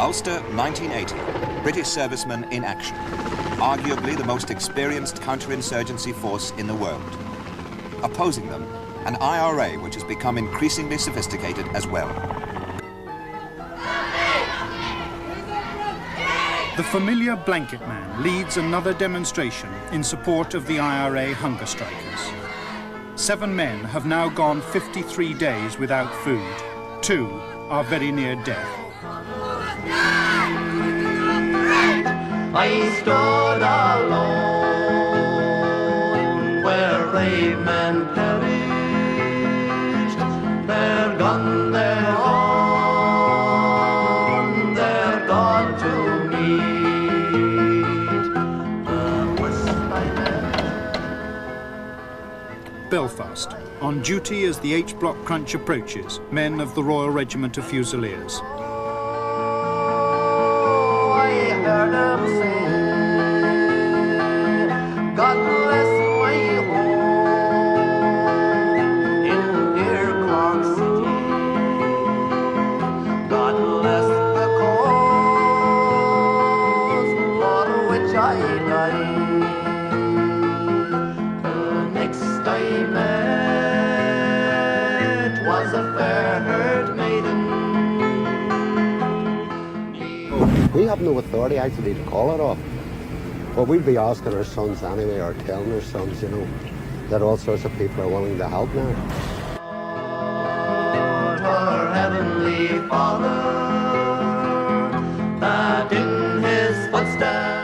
Ulster, 1980. British servicemen in action. Arguably the most experienced counterinsurgency force in the world. Opposing them, an IRA which has become increasingly sophisticated as well. The familiar blanket man leads another demonstration in support of the IRA hunger strikers. 7 men have now gone 53 days without food. 2 are very near death. I stood alone where brave men perished. They're gone, they're gone, they're gone to meet the quest I met. Belfast, on duty as the H-Block crunch approaches, men of the Royal Regiment of Fusiliers. Heard them say, God bless my home in dear Cork City. God bless the cause for which I died. The next I met was a fair-haired maiden. We have no authority actually to call it off. But we'd be asking our sons anyway, or telling our sons, you know, that all sorts of people are willing to help now. Our Heavenly Father, that in his footsteps.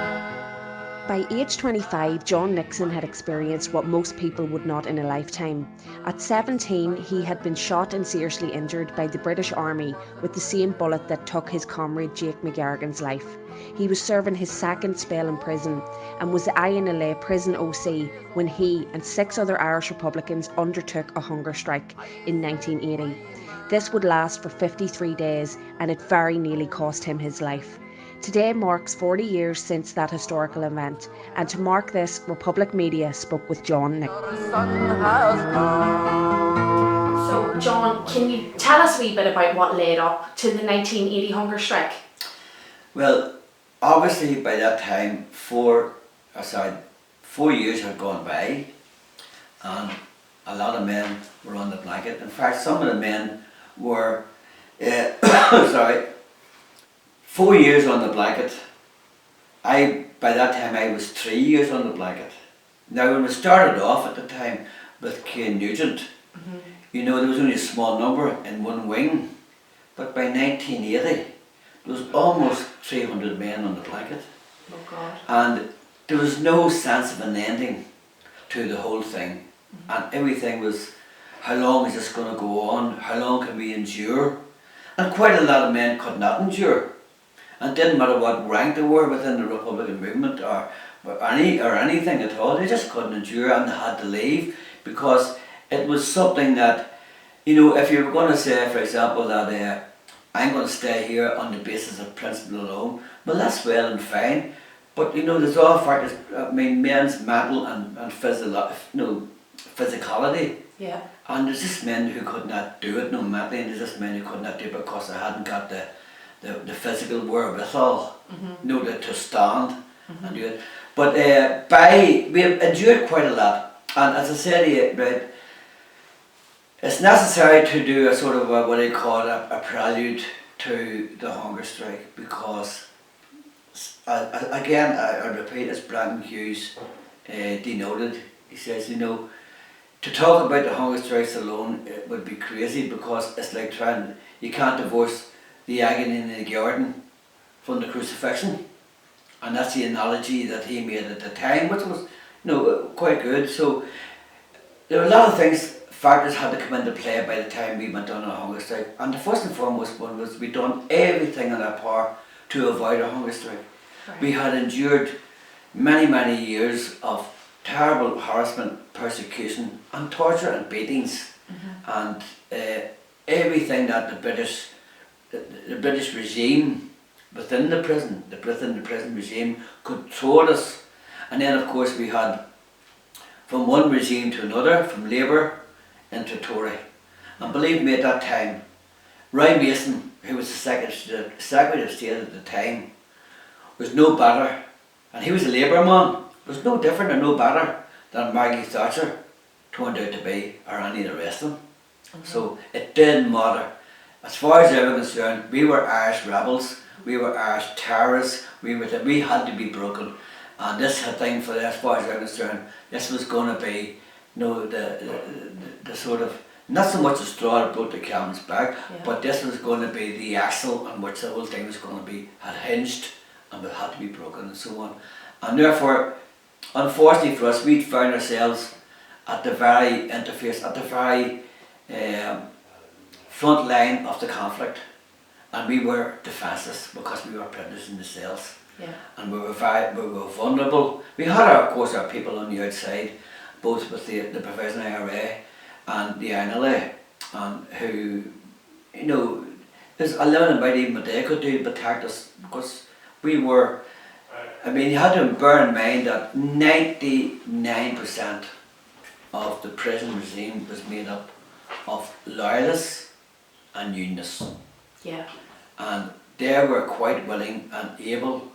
By age 25, John Nixon had experienced what most people would not in a lifetime. At 17, he had been shot and seriously injured by the British Army with the same bullet that took his comrade Jake McGarrigan's life. He was serving his second spell in prison and was the INLA prison OC when he and 6 other Irish Republicans undertook a hunger strike in 1980. This would last for 53 days and it very nearly cost him his life. Today marks 40 years since that historical event, and to mark this, Republic Media spoke with John Nixon. So, John, can you tell us a wee bit about what led up to the 1980 hunger strike? Well, obviously by that time, 4 years had gone by, and a lot of men were on the blanket. In fact, some of the men were, 4 years on the blanket. By that time I was 3 years on the blanket. Now when we started off at the time with Kane Nugent, you know, there was only a small number in one wing, but by 1980 there was almost 300 men on the blanket. Oh God. And there was no sense of an ending to the whole thing. And everything was, how long is this going to go on? How long can we endure? And quite a lot of men could not endure. And it didn't matter what rank they were within the Republican movement or anything at all, they just couldn't endure and they had to leave, because it was something that, you know, if you were going to say, for example, that I'm going to stay here on the basis of principle alone, well, that's well and fine, but you know, there's all factors, I mean, men's mental and physicality. Yeah. And there's just men who could not do it, no mentally, and there's just men who could not do it because they hadn't got the physical wherewithal, you know, to stand and do it. But we have endured quite a lot, and as I said to you, right, it's necessary to do a sort of what I call a prelude to the hunger strike, because again, I repeat, as Brandon Hughes denoted, he says, you know, to talk about the hunger strikes alone, it would be crazy, because it's like you can't divorce the agony in the garden from the crucifixion. And that's the analogy that he made at the time, which was, you know, quite good. So there were a lot of factors had to come into play by the time we went on a hunger strike. And the first and foremost one was we done everything in our power to avoid a hunger strike. Right. We had endured many years of terrible harassment, persecution and torture and beatings, and everything that the British regime within the prison regime could throw at us. And then of course we had from one regime to another, from Labour into Tory. And believe me, at that time, Roy Mason who was the Secretary of State at the time, was no better, and he was a Labour man, was no different or no better than Maggie Thatcher turned out to be, or any of the rest of them. So it didn't matter. As far as they were concerned, we were Irish rebels, we were Irish terrorists, we had to be broken. And this thing, for as far as they were concerned, this was going to be, you know, the sort of, not so much the straw that broke the camel's back, but this was going to be the axle on which the whole thing was going to be, had hinged and had to be broken and so on. And therefore, unfortunately for us, we found ourselves at the very interface, at the very front line of the conflict, and we were defenceless because we were prisoners in the cells. Yeah. And we were vulnerable. We had, of course, our people on the outside, both with the Provisional IRA and the INLA, and who, you know, there's a limited amount even what they could do to protect us, because we were, I mean, you had to bear in mind that 99% of the prison regime was made up of loyalists and unionists. Yeah. And they were quite willing and able,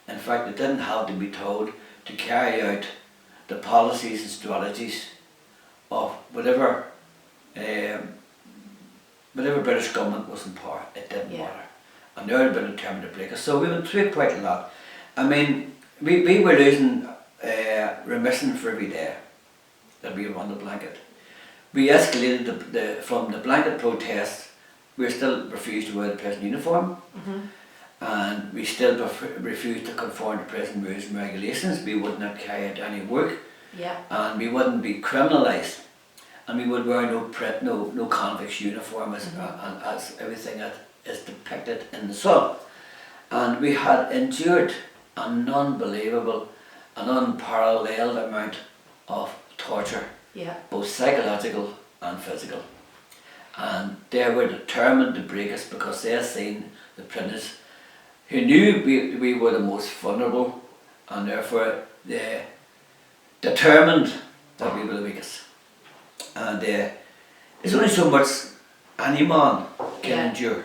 in fact they didn't have to be told, to carry out the policies and strategies of whatever British government was in power. It didn't matter. And they were determined to break us. So we went through it quite a lot. I mean, we were losing remission for every day that we were on the blanket. We escalated from the blanket protest. We still refused to wear the prison uniform, and we still refused to conform to prison rules and regulations. We would not carry out any work, and we wouldn't be criminalised, and we would wear no convict's uniform as everything that is depicted in the song. And we had endured an unbelievable, an unparalleled amount of torture, both psychological and physical. And they were determined to break us because they had seen the prisoners who knew we were the most vulnerable, and therefore they determined that we were the weakest. And there's only so much any man can endure.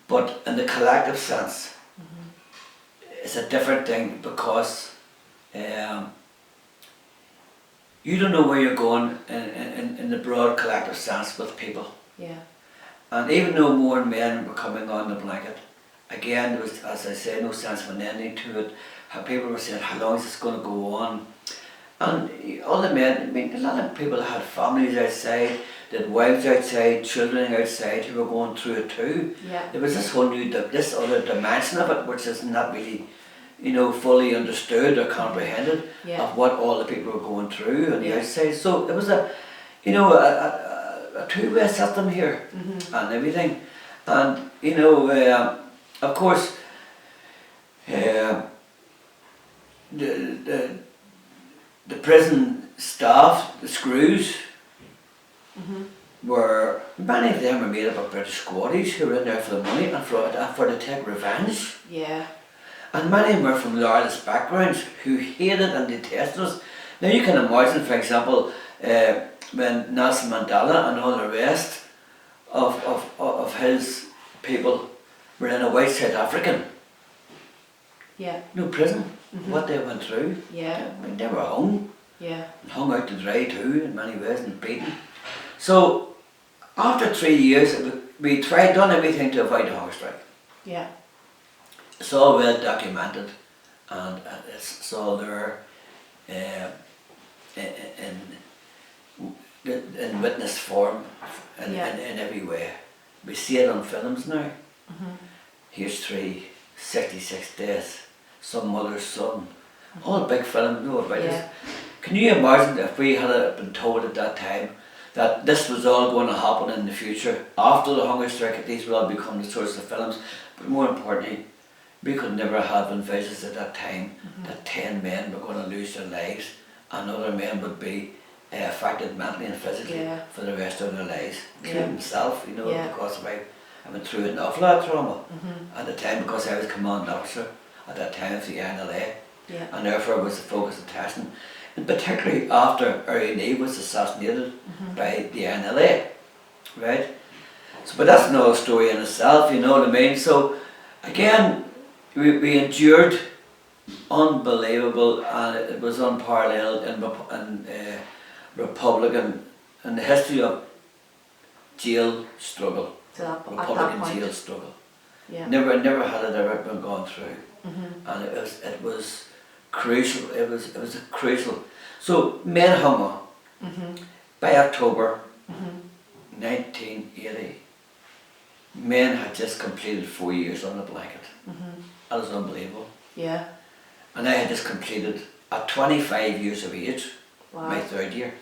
But in the collective sense, it's a different thing, because you don't know where you're going in the broad collective sense with people. And even though more men were coming on the blanket, again there was, as I said, no sense of an ending to it. How people were saying, how long is this going to go on? And all the men, I mean, a lot of people had families outside, they had wives outside, children outside who were going through it too. There was this whole new, this other dimension of it, which is not really, you know, fully understood or comprehended of what all the people were going through on the outside. So it was a two-way system here and everything. And, you know, of course, the prison staff, the screws, were, many of them were made up of British squatties who were in there for the money and for to take revenge. And many of them were from loyalist backgrounds who hated and detested us. Now you can imagine, for example, when Nelson Mandela and all the rest of his people were in a white South African prison, what they went through. I mean, they were hung, and hung out to dry too in many ways, and beaten. So after 3 years, we done everything to avoid the hunger strike. It's all well documented, and it's all there in witness form in every way. We see it on films now. Here's 66 days, Some Mother's Son, all big films know about this. Can you imagine if we had been told at that time that this was all going to happen in the future, after the hunger strike, that these would all become the source of films? But more importantly, we could never have envisaged at that time that 10 men were going to lose their lives and other men would be affected mentally and physically for the rest of their lives. Including myself, you know, because I went through an awful lot of trauma at the time, because I was commanding officer at that time of the INLA, and therefore was the focus of attention. And particularly after Uri Neve was assassinated by the INLA, right? So, but that's another story in itself, you know what I mean? So, again, we endured unbelievable, and it was unparalleled in Republican, in the history of jail struggle, So at that Republican point. jail struggle. Yeah. Never had it ever been gone through, and it was crucial. It was crucial. So men hung on. By October 1980, men had just completed 4 years on the blanket. That was unbelievable. Yeah. And I had just completed at 25 years of age, Wow. my third year,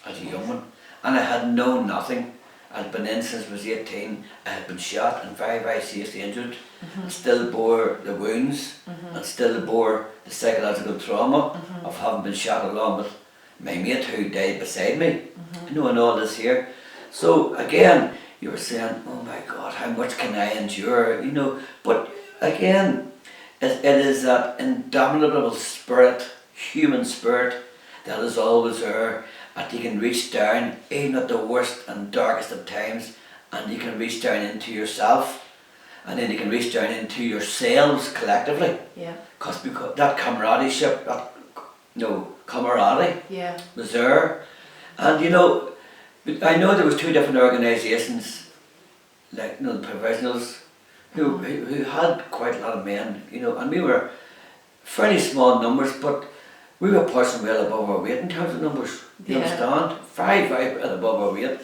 as a young one. And I had known nothing. I'd been in since I was 18. I had been shot and very seriously injured. And still bore the wounds and still bore the psychological trauma of having been shot along with my mate who died beside me. You know, and all this here. So again, you were saying, oh my God, how much can I endure? You know, but again, it is that indomitable spirit, human spirit, that is always there, that you can reach down, even at the worst and darkest of times, and you can reach down into yourself, and then you can reach down into yourselves collectively. Yeah. Because that camaraderie, that camaraderie Yeah. was there. And you know, I know there was two different organisations, like the professionals, who had quite a lot of men, you know, and we were fairly small numbers, but we were pushing well above our weight in terms of numbers. You understand? Very well above our weight.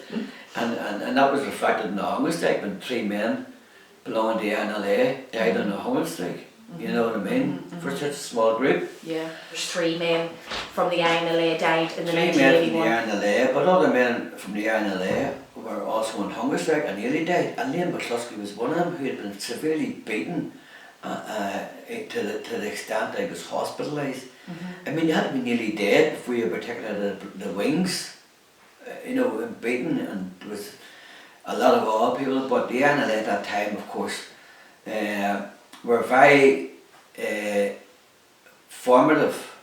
And that was reflected in the hunger strike when 3 men belonging to the NLA died on the hunger strike. You know what I mean? For such a small group. Yeah. There's 3 men from the INLA died in the 3 men from the 1981. NLA, but other men from the NLA were also on hunger strike and nearly died. And Liam McCluskey was one of them who had been severely beaten to the extent that he was hospitalised. I mean, he had to be nearly dead before you particularly the wings, you know, beaten, and there was a lot of old people. But the NLA at that time, of course, were very formative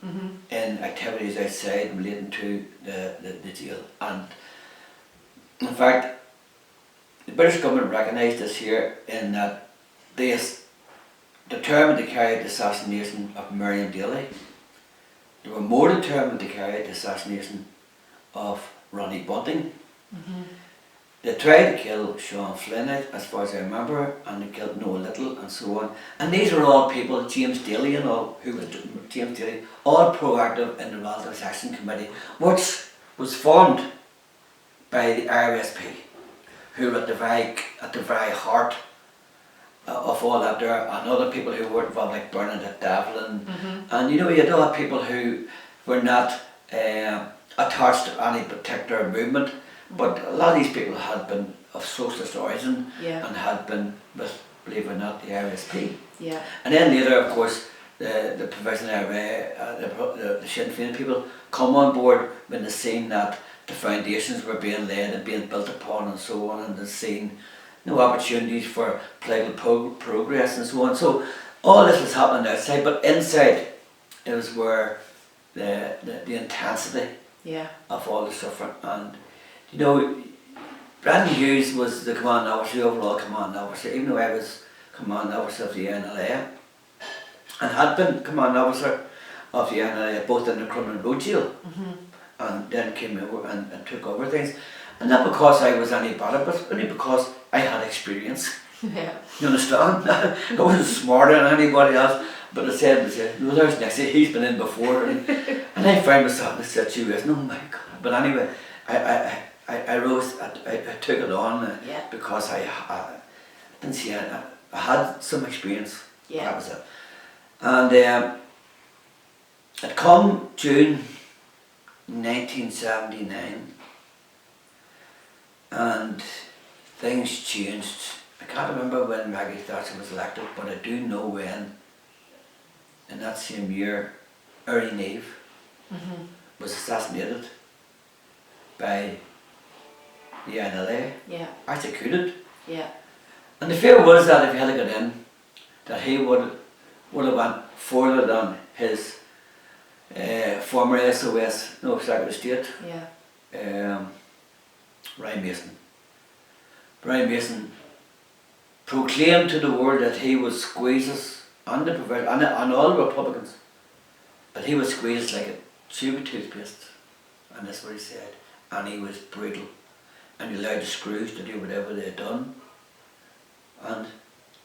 in activities outside relating to the jail. And in fact, the British government recognised this here in that they determined to carry out the assassination of Miriam Daly. They were more determined to carry out the assassination of Ronnie Bunting. They tried to kill Sean Flynn, as far as I remember, and they killed Noah Little and so on. And these are all people, James Daly and all, who was James Daly, all proactive in the Relative Action Committee, which was formed by the RSP, who were at the very heart of all that there, and other people who were involved, like Bernadette Devlin. And you know, you had other people who were not attached to any particular movement, but a lot of these people had been of socialist origin and had been with, believe it or not, the RSP. Yeah. And then later, of course, the Provisional IRA, the Sinn Féin people come on board when they seen that the foundations were being laid and being built upon and so on, and they seen no opportunities for political progress and so on. So all this was happening outside, but inside it was where the intensity of all the suffering. And you know, Brandon Hughes was the commanding officer, the overall commanding officer, even though I was commanding officer of the NLA and had been commanding officer of the NLA both in the Crumlin Road jail and then came over and took over things. And not because I was any better, but only because I had experience. Yeah. You understand? I wasn't smarter than anybody else, but I said, no, there's next, he's been in before. And I found myself in a situation, oh my God. But anyway, I rose, I took it on because I didn't see it. I had some experience. Yeah. That was it. And it come June 1979, and things changed. I can't remember when Maggie Thatcher was elected, but I do know when, in that same year, Erin Neve was assassinated by the NLA, executed. Yeah. And the fear was that if he had got in, that he would have went further than his former SOS, Secretary of State, Ryan Mason. Brian Mason proclaimed to the world that he would squeeze us, and the Progressives, and all the Republicans, but he would squeeze us like a tube of toothpaste. And that's what he said. And he was brutal. And he allowed the Screws to do whatever they had done. And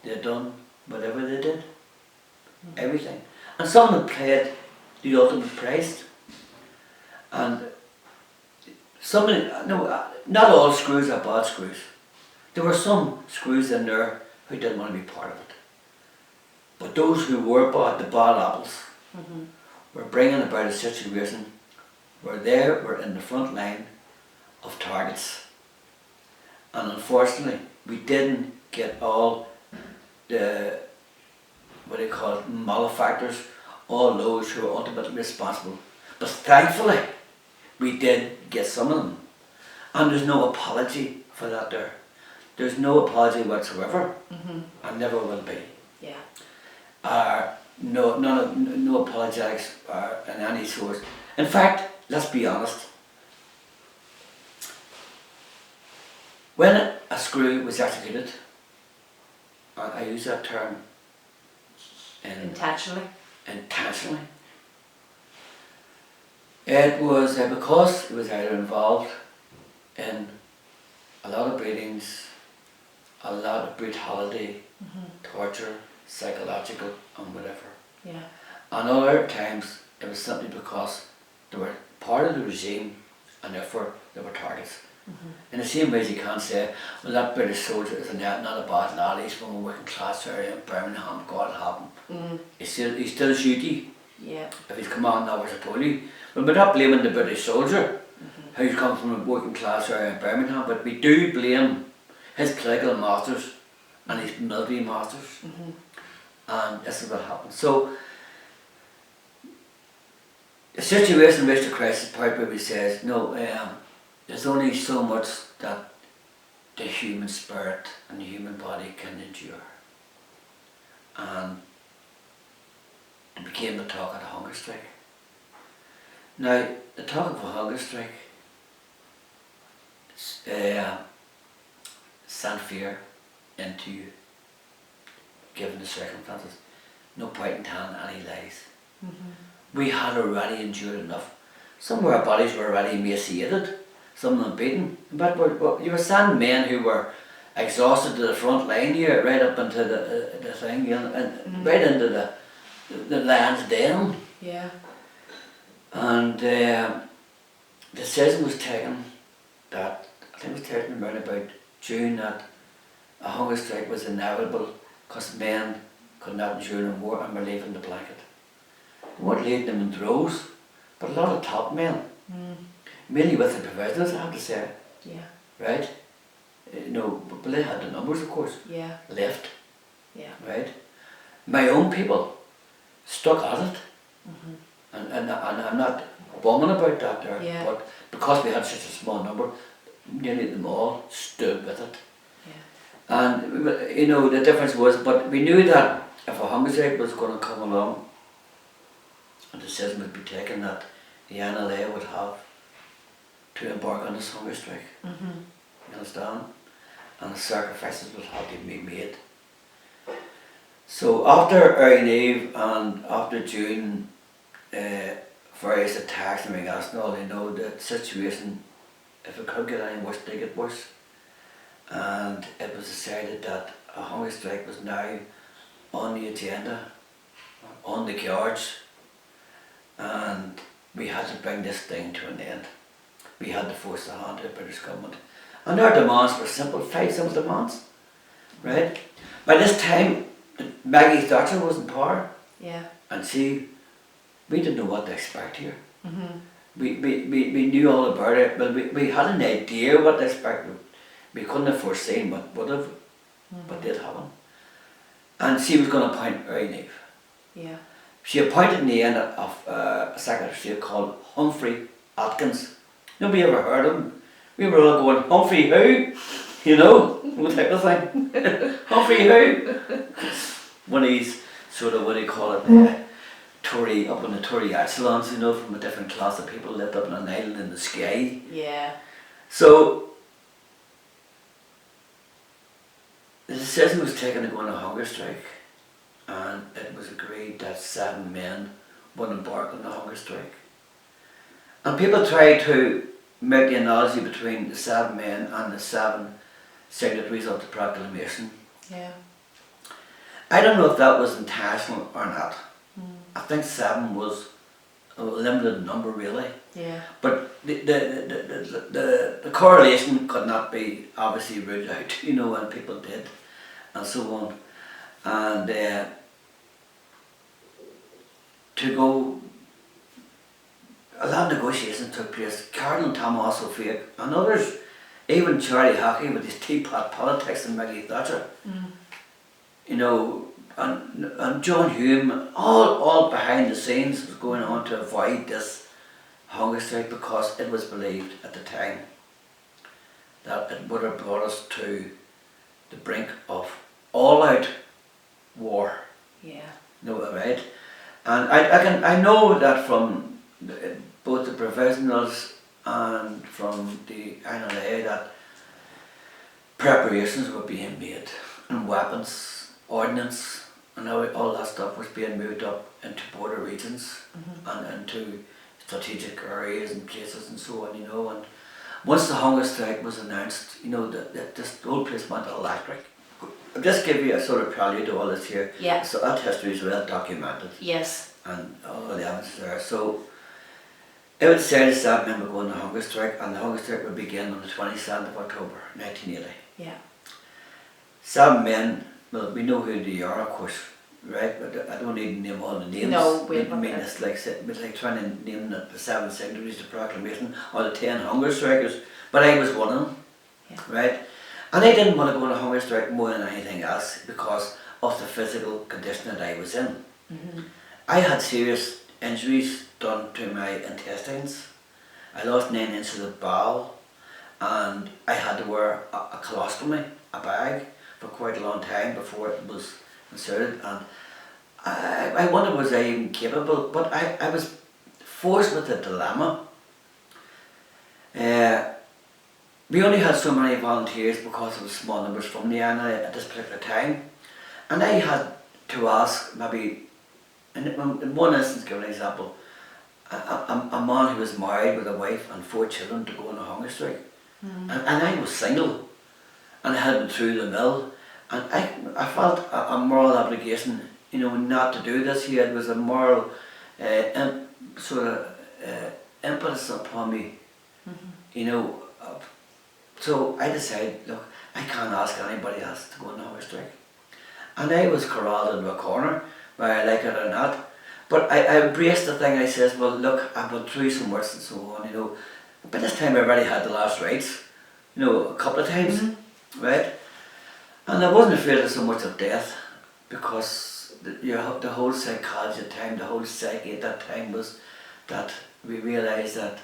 they had done whatever they did. Everything. And some of them played the ultimate price. And some of them, no, not all Screws are bad Screws. There were some Screws in there who didn't want to be part of it. But those who were bad, the bad apples, were bringing about a situation where they were in the front line of targets. And unfortunately, we didn't get all the, what do you call it, malefactors, all those who were ultimately responsible. But thankfully, we did get some of them. And there's no apology for that there. There's no apology whatsoever, and never will be. Yeah. No apologetics in any source. In fact, let's be honest. When a Screw was executed, and I use that term Intentionally. intentionally, it was because it was either involved in a lot of beatings, a lot of brutality, torture, psychological and whatever. Yeah. And other times it was simply because they were part of the regime and therefore they were targets. In the same way as you can't say, well, that British soldier is not a bad lad, he's from a working class area in Birmingham, God help him. He's still shoot you Yeah. if he's commanding officer police. But we're not blaming the British soldier who's come from a working class area in Birmingham, but we do blame his political masters and his military masters. And this is what happened. So the situation reached a crisis point where we says, no, there's only so much that the human spirit and the human body can endure. And it became the talk of the hunger strike. Now, the talk of a hunger strike sent fear into you, given the circumstances. No point in telling any lies. We had already endured enough. Some of our bodies were already emaciated, some of them beaten. But you were sending men who were exhausted to the front line here, right up into the thing, you know, and right into the Land's Den. Yeah. And the decision was taken that, I think it was taken around about June, that a hunger strike was inevitable because men could not endure no more and were leaving the blanket. They weren't leaving them in droves, but a lot of top men, mainly with the provisionals, I have to say, Yeah. right? No, but they had the numbers, of course, Yeah. left, Yeah. right? My own people stuck at it, and I'm not bumming about that there, Yeah. but because we had such a small number, nearly them all stood with it. Yeah. And you know, the difference was, but we knew that if a hunger strike was going to come along, a decision would be taken that the NLA would have to embark on this hunger strike. You understand? And the sacrifices would have to be made. So after Iron Eve and after June, various attacks and everything else, and all, you know, the situation, if it could get any worse, did get worse. And it was decided that a hunger strike was now on the agenda, on the cards, and we had to bring this thing to an end. We had to force the hand of the British government. And our demands were simple, 5 simple demands, right? By this time, Maggie Thatcher was in power, Yeah. and see, we didn't know what to expect here. We knew all about it, but we had an idea what to expect. We couldn't have foreseen what would have, but did happen. And she was going to appoint Iron Eve. Yeah. She appointed in the end of a Secretary of State called Humphrey Atkins. Nobody ever heard of him. We were all going, Humphrey who? You know, what type of thing. Humphrey who? One of these sort of, what do you call it, Tory, up in the Tory echelons, you know, from a different class of people lived up on an island in the sky. Yeah. So the decision was taken to go on a hunger strike, and it was agreed that 7 men would embark on the hunger strike. And people try to make the analogy between the 7 men and the 7 signatories of the proclamation. Yeah. I don't know if that was intentional or not. I think 7 was a limited number really. Yeah. But the correlation could not be obviously ruled out, you know, and people did, and so on. And to go, a lot of negotiations took place. Cardinal Thomas O'Fake and others, even Charlie Hockey with his teapot politics and Maggie Thatcher, you know, and John Hume, all behind the scenes was going on to avoid this hunger strike because it was believed at the time that it would have brought us to the brink of all-out war. Yeah. No, right? And I know that from both the professionals and from the NLA that preparations were being made, and weapons, ordnance, and all that stuff was being moved up into border regions and into strategic areas and places and so on, you know. And once the hunger strike was announced, you know, that this whole place went electric. I'll just give you a sort of prelude to all this here. Yeah. So that history is well documented. Yes. And all the evidence is there. So it would say the 7 men would go on the hunger strike, and the hunger strike would begin on the 27th of October 1980. Yeah. 7 men, well, we know who they are, of course, right? But I don't need to name all the names. No, we're I not mean, gonna. it's like trying to name the 7 signatories to the proclamation or the 10 hunger strikers. But I was one of them, right? And I didn't want to go on a hunger strike more than anything else because of the physical condition that I was in. I had serious injuries done to my intestines. I lost 9 inches of bowel, and I had to wear a colostomy, a bag, for quite a long time before it was inserted. And I wondered, was I even capable? But I was forced with a dilemma. We only had so many volunteers because of the small numbers from the NLA at this particular time, and I had to ask maybe, in one instance, give an example, a man who was married with a wife and 4 children to go on a hunger strike, and I was single, and I had been through the mill, and I felt a moral obligation, you know, not to do this here. It was a moral impetus upon me, you know. So I decided, look, I can't ask anybody else to go on a hunger strike. And I was corralled into a corner, whether I like it or not. But I embraced the thing. I says, well, look, I've been through some worse and so on, you know. By this time I already had the last rites, you know, a couple of times, right? And I wasn't afraid of so much of death, because the whole psychology at the time, the whole psyche at that time was that we realised that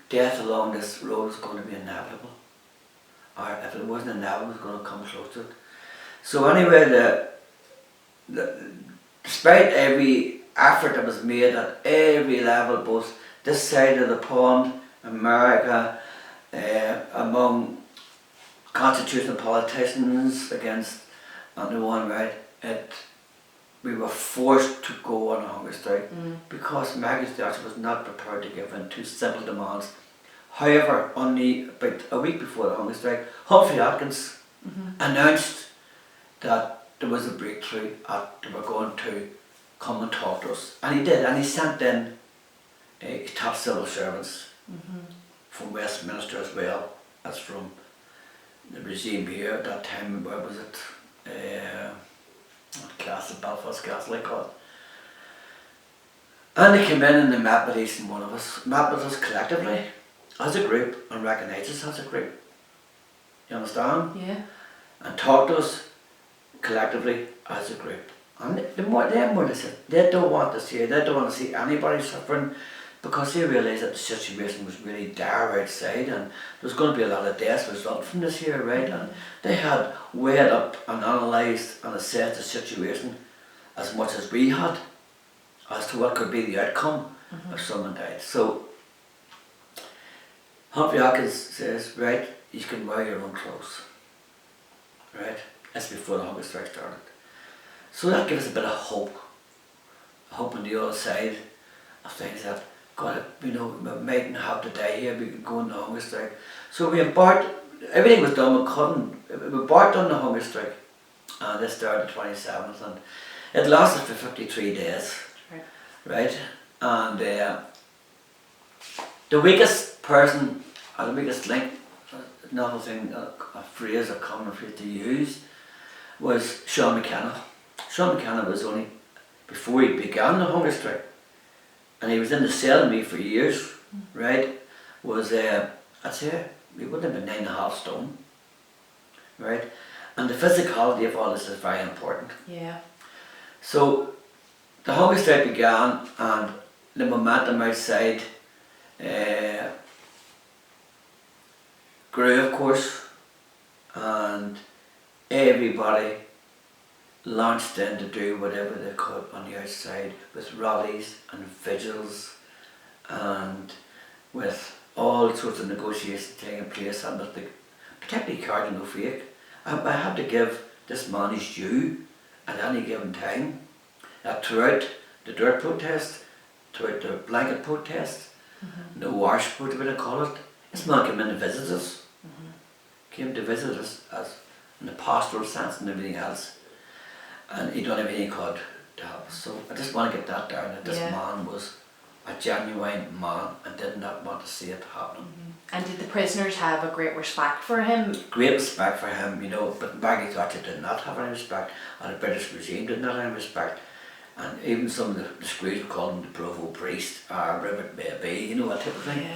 death along this road was going to be inevitable. Or if it wasn't inevitable, it was going to come close to it. So anyway, despite every effort that was made at every level, both this side of the pond, America, among constitutional politicians against on the one, right, we were forced to go on a hunger strike because Maggie Thatcher was not prepared to give in to simple demands. However, only about a week before the hunger strike, Humphrey Atkins announced that there was a breakthrough, they were going to come and talk to us. And he did, and he sent in top civil servants from Westminster as well as from the regime here at that time. Where was it? Castle, Belfast Castle, I call it. And they came in and they met with each one of us, met with us collectively as a group and recognised us as a group. You understand? Yeah. And talked to us collectively as a group. And they said, they don't want to see, they don't want to see anybody suffering, because they realised that the situation was really dire outside and there was going to be a lot of deaths resulting from this here, right? And they had weighed up and analysed and assessed the situation as much as we had as to what could be the outcome if someone died. So Humphrey Atkins says, right, you can wear your own clothes. right? That's before the hunger strike started. So that gives us a bit of hope on the other side of things that, God, you know, we mightn't have to die here, we could go on the hunger strike. So we embarked, everything was done, we embarked on the hunger strike, and this started the 27th, and it lasted for 53 days, right? And the weakest person, or the weakest link, another thing, a phrase, a common phrase to use, was Sean McKenna. Sean McKenna was only, before he began the hunger strike, and he was in the cell with me for years, right, was, I'd say, he wouldn't have been 9.5 stone, right? And the physicality of all this is very important. Yeah. So, the hunger strike began, and the momentum outside grew, of course, and everybody launched in to do whatever they could on the outside, with rallies and vigils and with all sorts of negotiations taking place, and with particularly Cardinal O'Fake. I have to give this man his due at any given time. Throughout the dirt protest, throughout the blanket protest, the wash protest, what I call it, this man came in to visit us. Came to visit us as in the pastoral sense and everything else. And he done everything he could to help us. So I just want to get that down, that this man was a genuine man and did not want to see it happen. And did the prisoners have a great respect for him? Great respect for him, you know, but Maggie Thatcher did not have any respect, and the British regime did not have any respect. And even some of the screws would call him the Provo priest, or Rivet Baby, you know, that type of thing.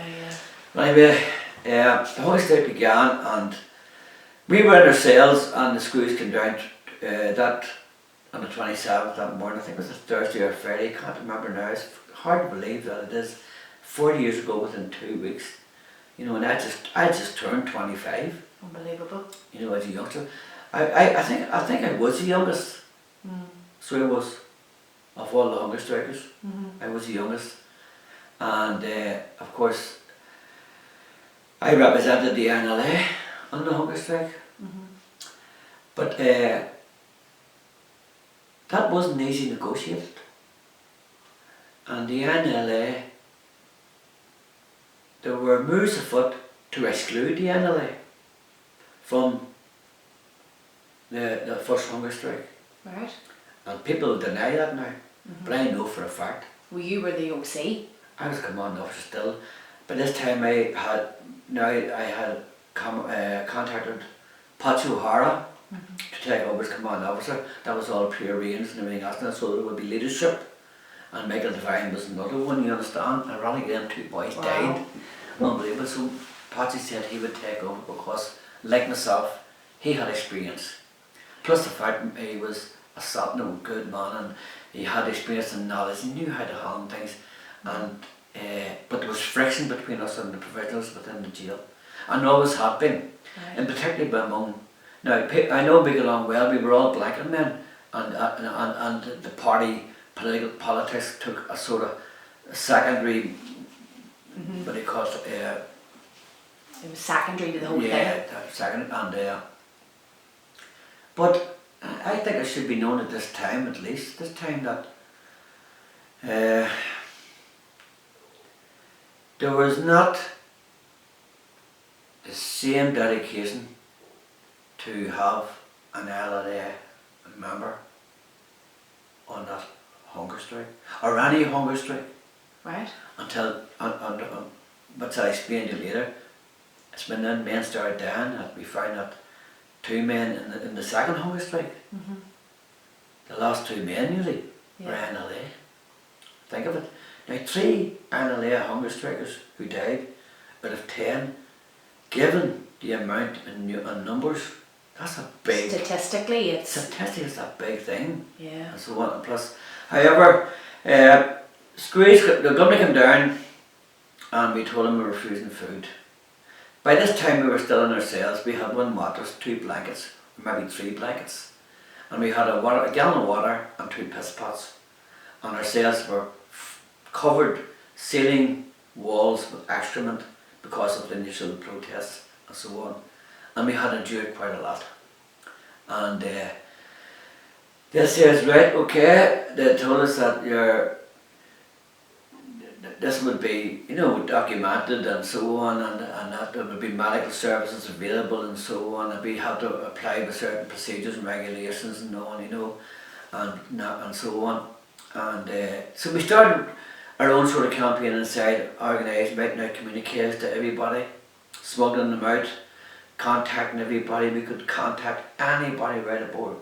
But anyway, the hunger strike began, and we were in our cells, and the screws came down that on the 27th that morning. I think it was a Thursday or Friday, I can't remember now. It's hard to believe that it is 40 years ago within 2 weeks. You know, and I just turned 25. Unbelievable. You know, as a youngster. I think I was the youngest. So I was, of all the hunger strikers. I was the youngest. And of course, I represented the NLA on the hunger strike. But that wasn't easy negotiated. And the NLA, there were moves afoot to exclude the NLA from the first hunger strike. Right. And people deny that now, but I know for a fact. Well, you were the OC. I was commanding officer still. By this time I had contacted Patsy O'Hara to take over as commanding officer. That was all pre-arranged and everything else, so there would be leadership. And Michael Devine was another one, you understand. Ironically, them two boys died. Unbelievable. So Patsy said he would take over because, like myself, he had experience. Plus the fact he was a solid, good man, and he had experience and knowledge, he knew how to handle things. And but there was friction between us and the provincials within the jail, and always had been, and particularly among. Now I know we got along well. We were all blanket men, and the party politics took a sort of secondary. What do you call it? It was secondary to the whole thing. Yeah, second, and but I think it should be known at this time, at least this time, that there was not the same dedication to have an LNA member on that hunger strike, or any hunger strike. Right. Until, but I'll explain to you later, it's when then men started dying that we found that 2 men in the second hunger strike, the last 2 men nearly were NLA. Think of it. Now 3 NLA hunger strikers who died out of 10, given the amount and numbers, that's a big... Statistically, it's a big thing. Yeah. And so on. And plus, however, the government came down and we told them we were refusing food. By this time we were still in our cells. We had 1 mattress, 2 blankets, or maybe 3 blankets. And we had a gallon of water and 2 piss pots. And our cells were covered, ceiling walls with excrement because of the initial protests and so on. And we had endured quite a lot. And they says, right, okay, they told us that this would be, you know, documented and so on, and that there would be medical services available and so on, and we had to apply with certain procedures and regulations and all, you know, and so on. And so we started our own sort of campaign inside, organised, making out communiques to everybody, smuggling them out, contacting everybody. We could contact anybody right aboard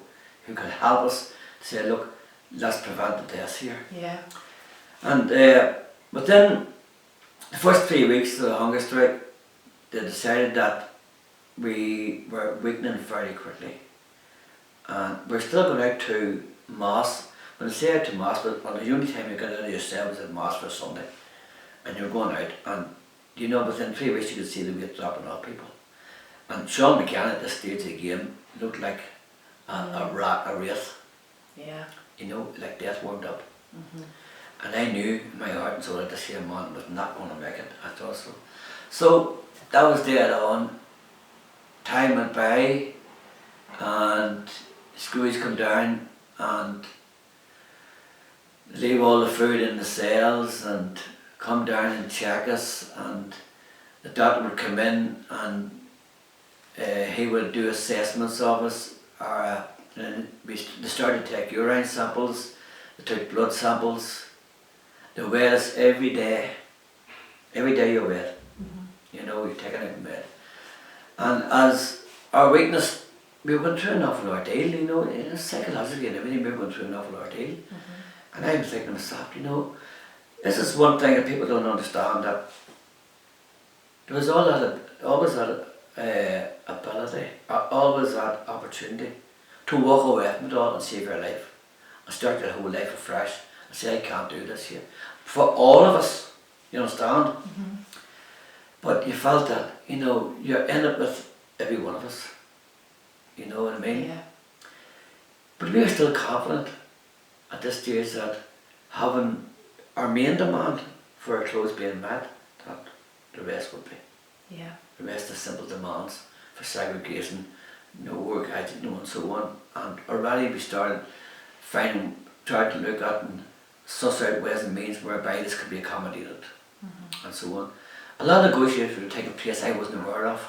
who could help us to say, look, let's prevent the deaths here. Yeah. And within the first 3 weeks of the hunger strike, they decided that we were weakening very quickly. And we're still going out to Mass. When I say out to Mass, but the only time you got out of your cell was at Mass for Sunday. And you're going out, and you know, within 3 weeks you could see the weight dropping off people. And Sean McCann at this stage of the game looked like a wraith. Yeah. You know, like death warmed up. And I knew in my heart and soul that this young man was not going to make it. I thought so. So that was dead on. Time went by, and screws come down and leave all the food in the cells and come down and check us, and the doctor would come in and he would do assessments of us. And they started to take urine samples, they took blood samples, they weighed us every day. Every day you're weighed. You know, you're taken out in bed. And as our weakness, we were going through an awful ordeal, you know, psychologically and everything, we were going through an awful ordeal. And I was thinking to myself, you know, this is one thing that people don't understand, that there was always that ability, always that opportunity to walk away from it all and save your life and start your whole life afresh and say, I can't do this here. For all of us, you understand? But you felt that, you know, you're in it with every one of us. You know what I mean? Yeah. But we were still confident at this stage that having our main demand for our clothes being met, that the rest would be. Yeah. The rest are simple demands for segregation, no work, hygiene, and so on. And already we started trying to look at and suss out ways and means whereby this could be accommodated, and so on. A lot of negotiations were taking place I wasn't aware of.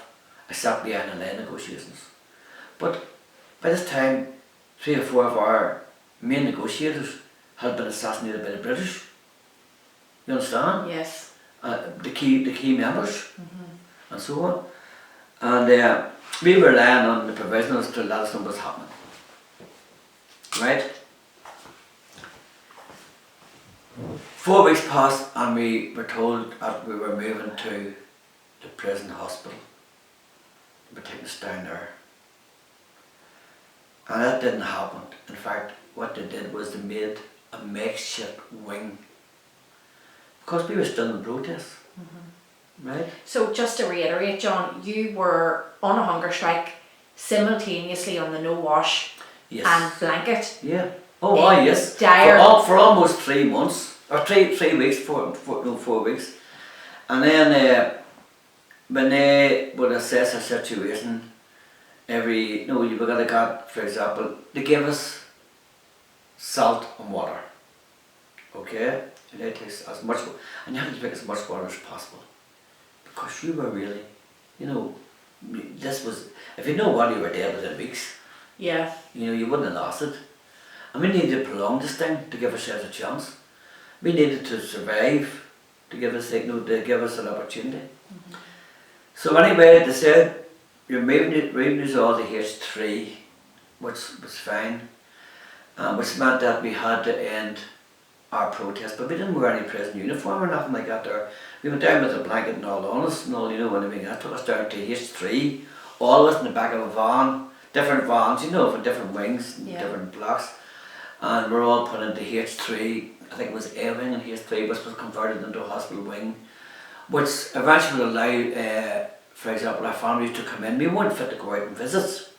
I sat behind the line negotiations. But by this time, 3 or 4 of our main negotiators had been assassinated by the British. You understand? Yes. The key members, and so on. And we were relying on the provisionals to let us know what's happening. Right? 4 weeks passed and we were told that we were moving to the prison hospital. They were taking us down there. And that didn't happen. In fact, what they did was they made a makeshift wing. Because we were still in protest. Right? So just to reiterate, John, you were on a hunger strike simultaneously on the no wash Yes. and blanket. Yeah. Oh, why, yes. Dire. For almost 3 months, or 3 weeks, 4 weeks. And then when they would assess a situation, you were going to get, for example, they gave us salt and water. Okay? And it takes as much, and you have to drink as much water as possible. Because you were really, you know, this was, if you know what, you were dead within weeks. Yeah. You know, you wouldn't have lost it. And we needed to prolong this thing to give ourselves a chance. We needed to survive to give us, to give us an opportunity. So anyway, they said, you're moving us all to H3, which was fine, which meant that we had to end our protest, but we didn't wear any prison uniform or nothing like that there. We went down with a blanket and all on us and all, you know what I mean. That took us down to H3, all of us in the back of a van, different vans, you know, for different wings, Yeah. different blocks. And we're all put into H3, I think it was A wing and H3, which was converted into a hospital wing, which eventually allowed, for example, our families to come in. We weren't fit to go out on visits,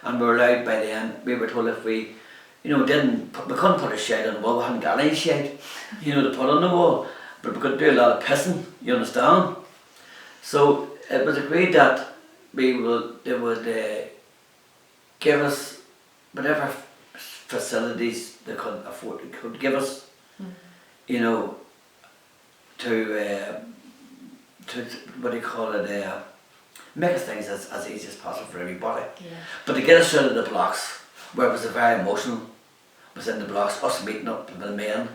and we were allowed by then. We were told if we, you know, we couldn't put a shed on the wall. We hadn't got any shed, you know, to put on the wall, but we could do a lot of pissing. You understand? So it was agreed that they would give us whatever facilities they could afford, could give us, you know, to what do you call it, make things as easy as possible for everybody. Yeah. But to get us out of the blocks, where it was very emotional, was in the blocks, us meeting up with the men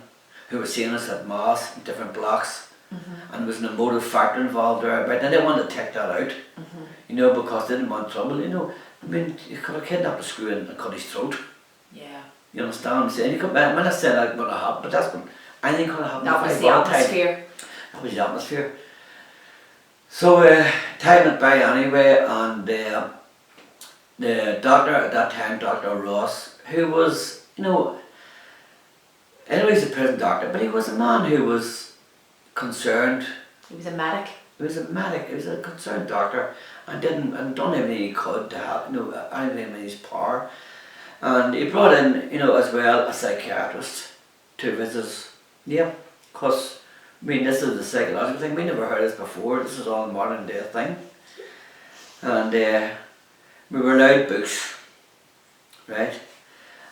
who were seeing us at Mass in different blocks, and there was an emotive factor involved there. But they didn't want to take that out, you know, because they didn't want trouble, you know. I mean, you could have kidnapped a screw and cut his throat. Yeah. You understand what I'm saying? You could, I'm not saying that would have happened, but that's when anything could have happened. That was at the one time. atmosphere. That was the atmosphere. So time went by anyway, and the doctor at that time, Dr. Ross, who was, you know, anyway, he's a prison doctor, but he was a man who was concerned. He was a medic. He was a medic. He was a concerned doctor, and done everything he could to help, you know, anything in his power. And he brought in, you know, as well a psychiatrist to visit us. Yeah, because I mean, this is the psychological thing. We never heard this before. This is all a modern day thing. And we were allowed books, right?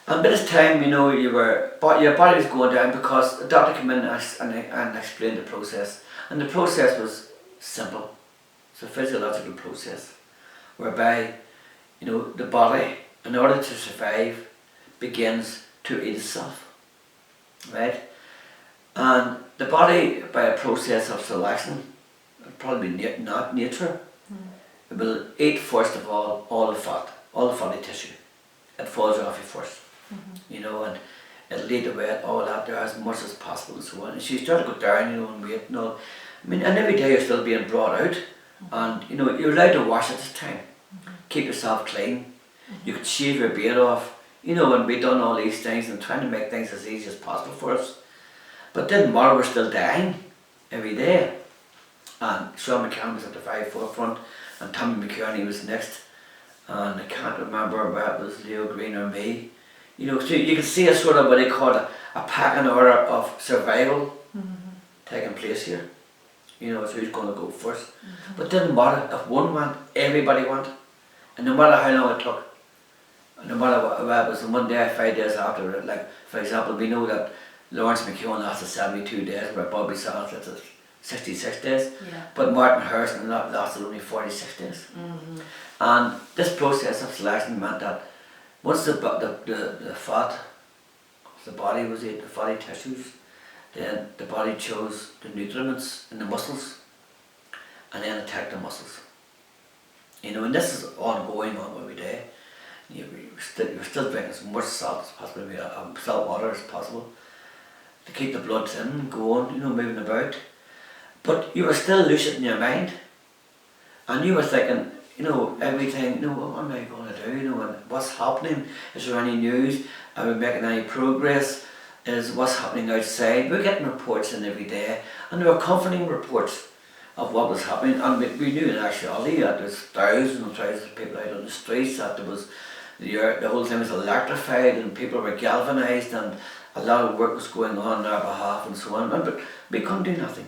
And by this time, you know, your body was going down because the doctor came in and explained the process. And the process was simple. It's a physiological process whereby, you know, the body, in order to survive, begins to eat itself, right? And the body, by a process of selection, probably not nature, it will eat first of all the fat, all the fatty tissue. It falls off you first, you know, and it'll eat away all that there as much as possible and so on. And so you start to go down, you know, in weight and all. I mean, and every day you're still being brought out, and you know, you're allowed to wash at this time, keep yourself clean. You could shave your beard off, you know, and we've done all these things and trying to make things as easy as possible for us. But it didn't matter, we're still dying every day. And Sean McCann was at the very forefront, and Tommy McKearney was next, and I can't remember whether it was Leo Green or me. You know, so you can see a sort of what they call a packing order of survival taking place here. You know, so who's going to go first. But it didn't matter, if one went, everybody went. And no matter how long it took, no matter what it was, 1 day, 5 days after it, like for example, we know that Lawrence McKeown lasted 72 days, where Bobby Sands lasted 66 days, but Martin Harrison lasted only 46 days. And this process of selection meant that once the fat, the body was eating, the fatty tissues, then the body chose the nutrients in the muscles and then attacked the muscles. You know, and this is ongoing on every day. You're still drinking as much salt as possible, salt water as possible, to keep the blood in and going, you know, moving about. But you were still lucid in your mind, and you were thinking, you know, everything, you know, what am I going to do, you know, and what's happening? Is there any news? Are we making any progress? Is what's happening outside? We're getting reports in every day, and there were comforting reports of what was happening, and we knew in actuality that there's thousands and thousands of people out on the streets, that there was the whole thing was electrified and people were galvanised, and a lot of work was going on their behalf and so on, but we couldn't do nothing.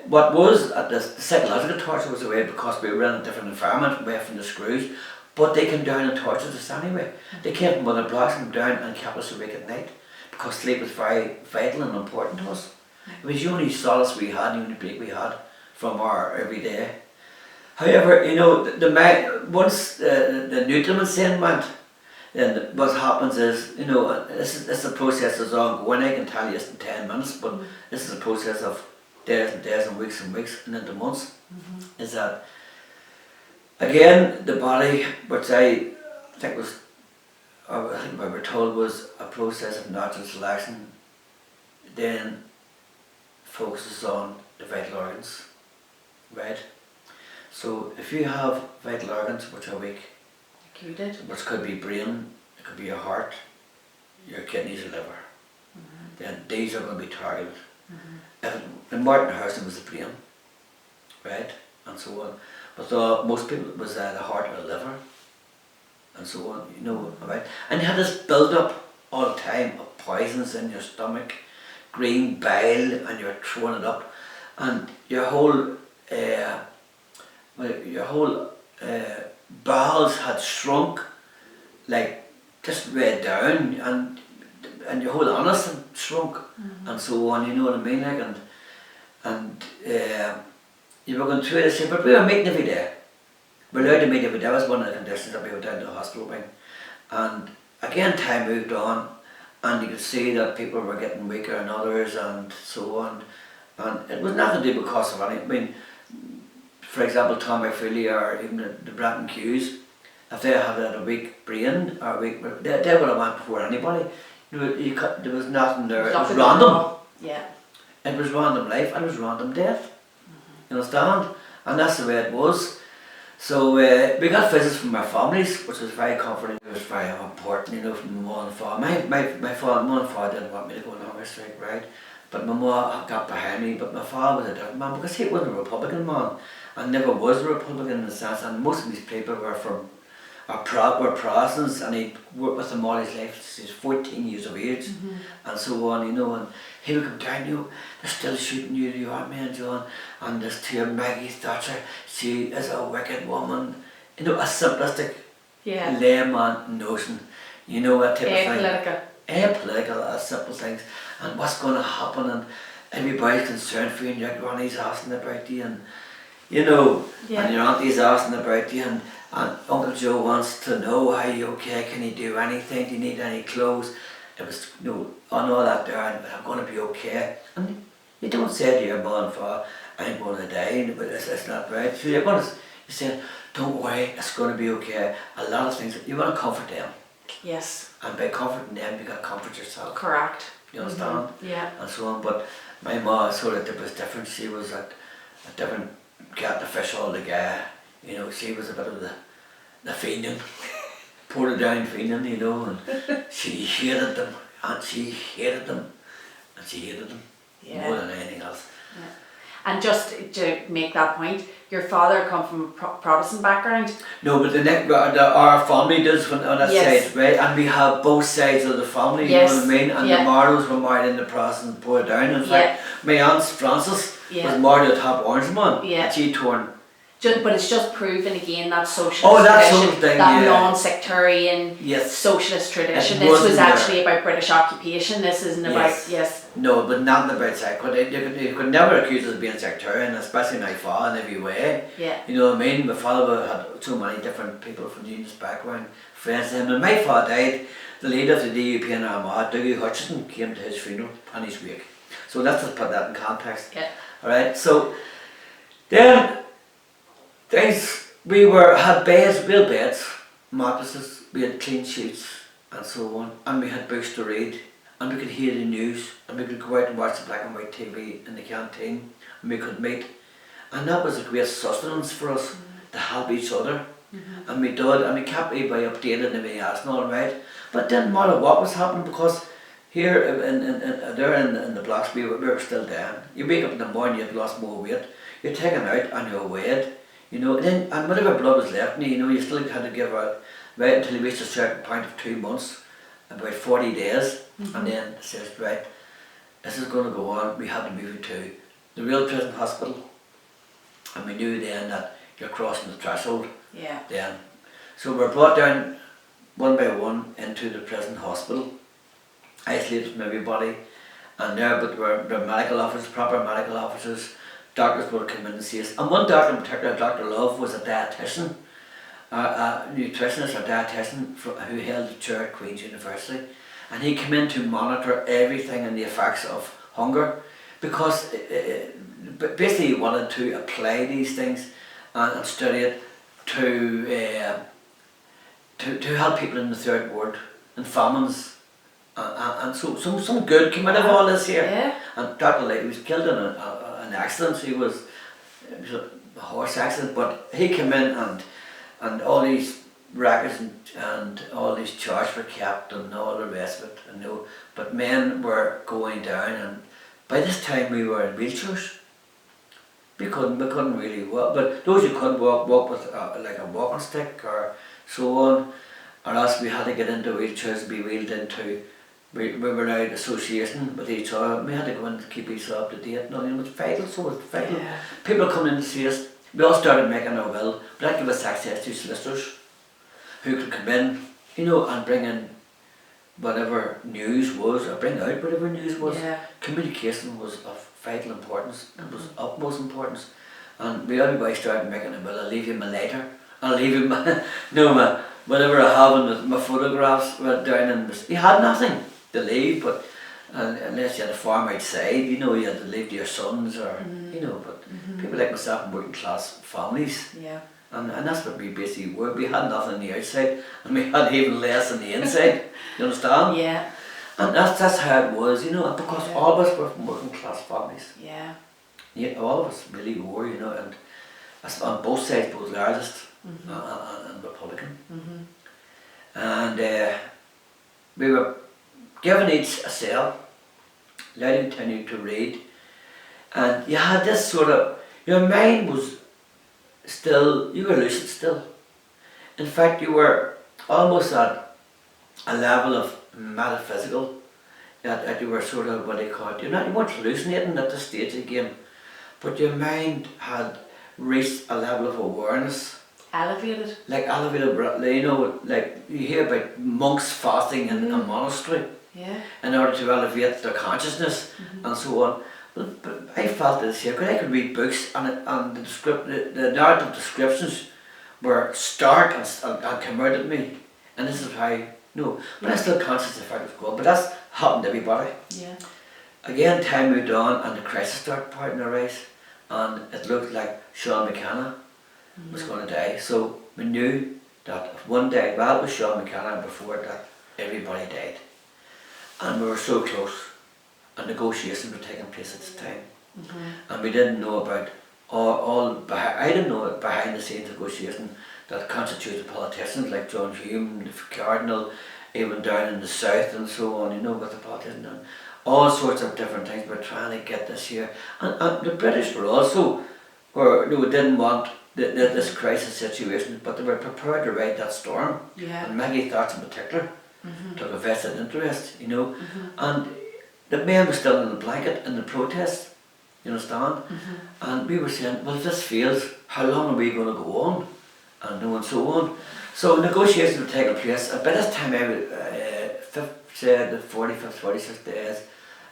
What was the psychological torture was away because we were in a different environment away from the screws, but they came down and tortured us anyway. They came from other blocks and down and kept us awake at night because sleep was very vital and important to us. It was the only solace we had, the only break we had from our everyday. However, you know, once the nutrients in went, then what happens is, you know, this is a process that's ongoing. I can tell you this in 10 minutes, but this is a process of days and days and weeks and into months. Is that, again, the body, which I think was, or I think what we're told was a process of natural selection, then focuses on the vital organs, right? So if you have vital organs which are weak, Like you did. which could be brain, it could be your heart, your kidneys, your liver, then these are going to be targeted. And Martin Harrison was the brain, right, and so on. But most people it was the heart or the liver, and so on, you know, right? And you had this build up all the time of poisons in your stomach, green bile, and you're throwing it up, and your whole bowels had shrunk like just red down, and your whole honest and shrunk, and so on. You know what I mean? Like, and you were going through this, but we were meeting every day. We're allowed to meet every day. That was one of the conditions that we went down to the hospital with. And again, time moved on, and you could see that people were getting weaker and others, and so on. And it was nothing to do because of anything. I mean, for example, Tom McFeely or even the Bratton Hughes, if they had a weak brain or weak, they would have went before anybody. There was nothing there. It was random. Yeah. It was random life and it was random death. You understand? And that's the way it was. So we got visits from our families, which was very comforting. It was very important, you know, from my mum and father. My mum and father didn't want me to go on hunger strike, right? But my mum got behind me, but my father was a different man because he wasn't a Republican man and never was a Republican in the sense, and most of these people were from were Protestants, and he worked with them all his life since he was 14 years of age, and so on, you know, and he would come down, you know, they're still shooting you, you aren't man, John, and this to Maggie Thatcher, she is a wicked woman, you know, a simplistic layman notion, you know, that type of thing. Apolitical, simple things, and what's going to happen, and everybody's concerned for you, and your granny's asking about you, and you know, and your auntie's asking about you, and Uncle Joe wants to know, are you okay, can you do anything, do you need any clothes? It was, you know, on all that there, and I'm going to be okay. And you don't say to your mum and father, I'm going to die, but it's not right. So you're going to, you say, don't worry, it's going to be okay. A lot of things, you want to comfort them. Yes. And by comforting them, you got to comfort yourself. Correct. You understand? Yeah. And so on. But my mum sort of was different. She was a different cat of fish altogether. You know, she was a bit of the fiending, poured down fiending, you know, and she hated them, and she hated them, and she hated them more than anything else. Yeah. And just to make that point, your father come from a Protestant background? No, but our family does on that side, right? And we have both sides of the family, you know what I mean? And the Marlows were married in the Protestant poured down. In fact, my aunt Frances was married to a top Orangeman, and she torn. But it's just proven again that socialist tradition, that non-sectarian socialist tradition. This was actually about British occupation. This isn't about No, but not about sectarian. You could never accuse us of being sectarian, especially my father in every way. Yeah. You know what I mean? My father had so many different people from the Unionist background, friends to him. When my father died, the leader of the DUP in Armagh, Dougie Hutchison, came to his funeral and his wake. So let's just put that in context. Yeah. Alright, so then we had beds, real beds, mattresses, we had clean sheets and so on, and we had books to read, and we could hear the news, and we could go out and watch the black and white TV in the canteen, and we could meet, and that was a great sustenance for us to help each other, and we did, and we kept everybody updated and everything else and all right, but it didn't matter what was happening because here in the blocks we were still down. You wake up in the morning, you've lost more weight, you're taken out and you're weighed. You know, and whatever blood was left in you, you know, you still had to give out right until you reached a certain point of 2 months, about 40 days, and then it says, right, this is going to go on, we had to move you to the real prison hospital, and we knew then that you're crossing the threshold. Yeah. Then. So we're brought down one by one into the prison hospital, isolated from everybody, and there but were medical officers, proper medical officers. Doctors would come in and see us. And one doctor in particular, Dr. Love, was a dietitian, a nutritionist or dietitian who held the chair at Queen's University. And he came in to monitor everything and the effects of hunger because basically he wanted to apply these things and study it to help people in the third world and famines. And so some good came out of all this here. Yeah. And Dr. Lake was killed in an accident. It was a horse accident, but he came in and all these records and all these charts were kept and all the rest of it. And no, but men were going down, and by this time we were in wheelchairs. We couldn't really walk, but those who couldn't walk with like a walking stick or so on, or else we had to get into wheelchairs and be wheeled into. We were now in association with each other. We had to go in to keep each other up to date. No, it was vital, so it was vital. Yeah. People coming in to see us. We all started making our will, but that gave us access to solicitors who could come in you know, and bring in whatever news was, or bring out whatever news was. Yeah. Communication was of vital importance. It was utmost importance. And everybody started making it, well, I'll leave you my lighter, I'll leave you my, no, my, whatever I have in my photographs went down, and you had nothing to leave, but unless you had a farm outside, you know, you had to leave to your sons, or, you know, but people like myself in working class families, Yeah. and that's what we basically were. We had nothing on the outside, and we had even less on the inside, you understand? Yeah. And that's how it was, you know, and because Yeah. all of us were from working class families. Yeah. Yeah, all of us really were, you know, and that's on both sides, both Loyalist and Republican. And we were given each a cell, allowed to continue to read, and you had this sort of, your mind was still, you were lucid still. In fact, you were almost at a level of metaphysical, that you were sort of, what do you call it, you weren't hallucinating at this stage of the game, but your mind had reached a level of awareness. Elevated. Like elevated, you know, like you hear about monks fasting in a monastery Yeah. in order to elevate their consciousness and so on. But I felt this here, because I could read books and the narrative descriptions were stark and converted me. And this is how, no, but I'm still conscious of the fact it was going, but that's happened to everybody. Yeah. Again, time moved on and the crisis started parting to rise, and it looked like Sean McKenna was going to die. So we knew that if one died, well, it was Sean McKenna, and before that everybody died. And we were so close, and negotiations were taking place at the time. And we didn't know about I didn't know about behind the scenes negotiation that constituted politicians like John Hume, the Cardinal, even down in the south and so on, you know, with the politicians and all sorts of different things. We're trying to get this here. And the British were also, didn't want this crisis situation, but they were prepared to ride that storm. Yeah. And Maggie Thatcher in particular took a vested interest, you know. And the men were still in the blanket in the protest, you understand? And we were saying, well, if this fails, how long are we going to go on? And so on. So negotiations were taking place. And by this time, I was, the 45th, 46th days,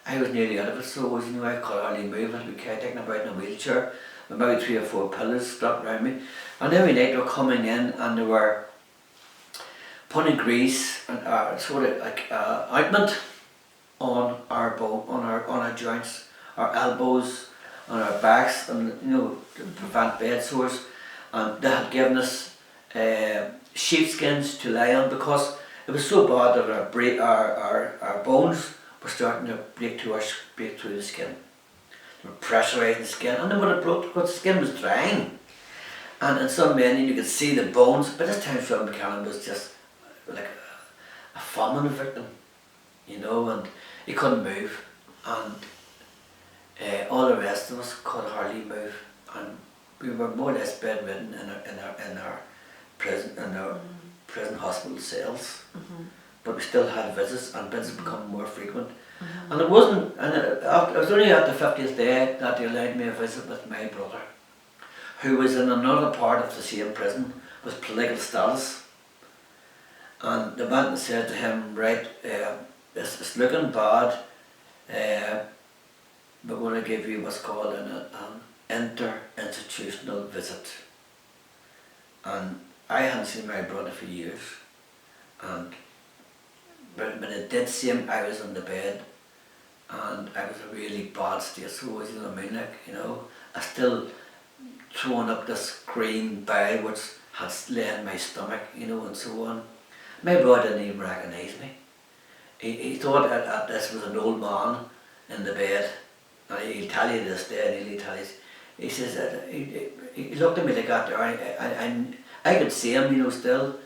I was nearly out of it. So you know, I could hardly move. I had to be taken about in a wheelchair with maybe 3 or 4 pillows strapped around me. And every night they were coming in and they were putting grease and sort of like ointment on our bone, on our joints, our elbows, on our backs, and you know, to prevent bed sores. And they had given us sheepskins to lie on because it was so bad that our bones were starting to break through the skin. They were pressurising the skin, and they would have broke because the skin was drying. And in some men, you could see the bones. By this time, Sean McCallum was just like a famine victim, you know, and he couldn't move, and all the rest of us could hardly move, and we were more or less bedridden in our prison hospital cells. But we still had visits, and visits become more frequent. And it wasn't, and it was only at the 50th day that they allowed me a visit with my brother, who was in another part of the same prison with political status. And they went and said to him, right, it's looking bad, we're going to give you what's called an inter-institutional visit. And I hadn't seen my brother for years, and when I did see him, I was on the bed, and I was in a really bad state, so was, you know what I mean, like, you know, I still throwing up this green bile which had laid in my stomach, you know, and so on. My brother didn't even recognise me. He thought that this was an old man in the bed, and he'll tell you this day, and he'll tell you, he says that he looked at me like that there, and I could see him, you know, still,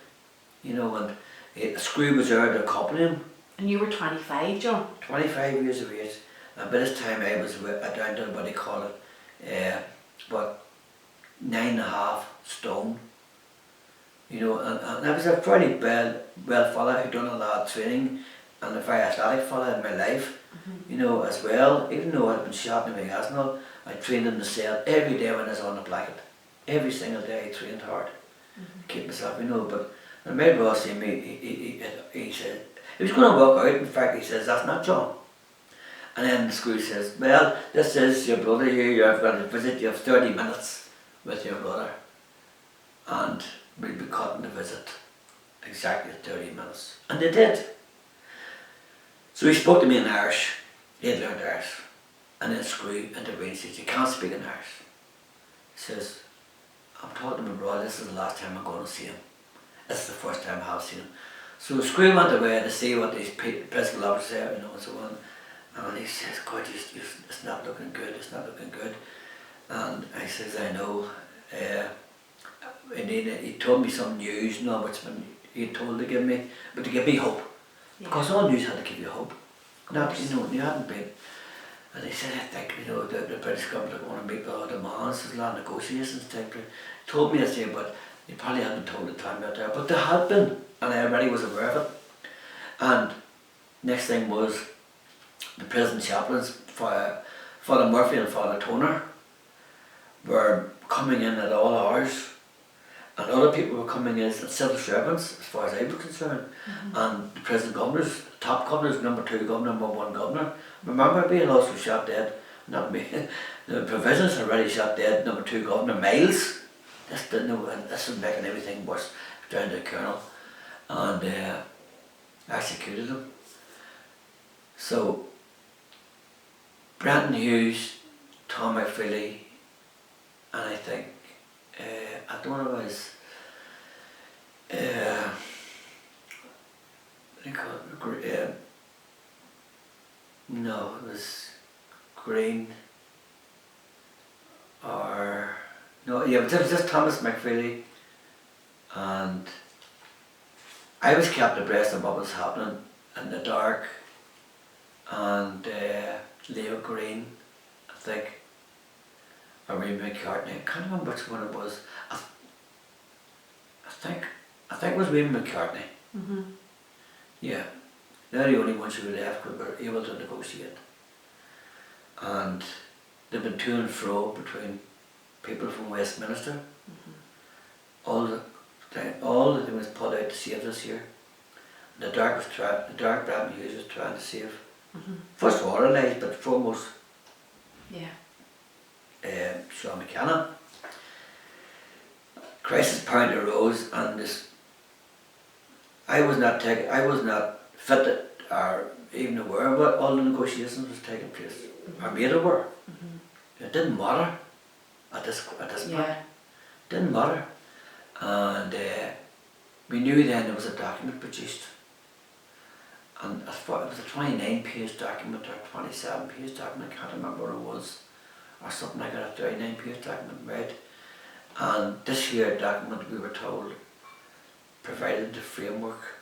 you know, and a screw was there to accompany him. And you were 25, John? 25 years of age, and by this time I was down to what they call it, about 9.5 stone. You know, and I was a fairly well fella who'd done a lot of training, and a very athletic fella in my life, you know, as well. Even though I'd been shot in my arsenal, I trained in the cell every day when I was on the blanket. Every single day I trained hard to keep myself, you know, but And my boss see me, he said, he was going to walk out, in fact he says, that's not John. And then the school says, well, this is your brother here, you've got to visit, you have 30 minutes with your brother. And we'll be cutting the visit exactly 30 minutes. And they did. So he spoke to me in Irish, he had learned Irish. And then school intervened, he says, you can't speak in Irish. He says, I'm talking to my brother, this is the last time I'm going to see him. This is the first time I have seen him. So the school went away to see what these principal officers said, and so on. And he says, God, it's not looking good, it's not looking good. And I says, I know. And he told me some news, which he told to give me, but to give me hope. Yeah. Because all news had to give you hope. Not, you hadn't been. And he said, I think, the British government are going to make the demands, there's a lot of negotiations take place. He told me this year, but he probably hadn't told the time out there. But there had been, and I already was aware of it. And next thing was, the prison chaplains, Father Murphy and Father Toner, were coming in at all hours, and other people were coming in as civil servants, as far as I was concerned. And the prison governors, top governors, number 2 governor, number 1 governor, remember being also shot dead, not me, the provisions already shot dead, number 2 governor, Miles. This was making everything worse, down to the colonel, and executed him. So, Brenton Hughes, Tom McFeely, and I think, I don't know if it was, no, it was Green, or, no, yeah, it was just Thomas McFeely, and I was kept abreast of what was happening in the dark, and Leo Green, I think, or Ray McCartney, I can't remember which one it was. I think it was Ray McCartney. Yeah, they're the only ones who were left who were able to negotiate. And they've been to and fro between people from Westminster. All the thing was put out to save this year. The dark Brenton Hughes was trying to save. First of all our lives, but foremost, Sean McKenna. Crisis point arose, and this, I was not fit or even aware of what all the negotiations was taking place, or made aware. It didn't matter at this point. It didn't matter, and we knew then there was a document produced. And it was a 29-page document or 27-page document, I can't remember what it was, or something like that, a 39-page document, right? And this here document, we were told, provided the framework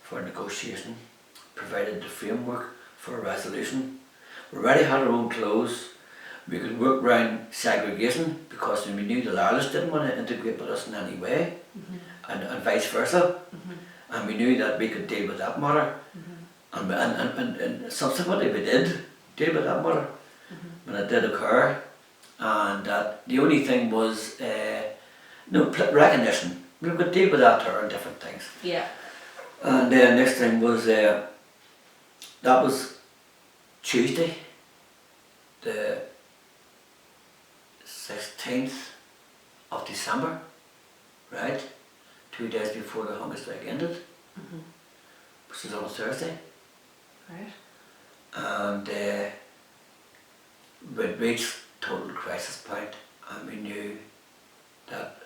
for negotiation, provided the framework for a resolution. We already had our own clothes. We could work around segregation because we knew the Loyalists didn't want to integrate with us in any way, and vice versa. And we knew that we could deal with that matter. And subsequently we did deal with that matter when it did occur. And that the only thing was recognition. We could deal with that or different things. And then next thing was, that was Tuesday, the 16th of December, right? 2 days before the hunger strike ended, which was on a Thursday. Right. And we'd reached total crisis point, and we knew that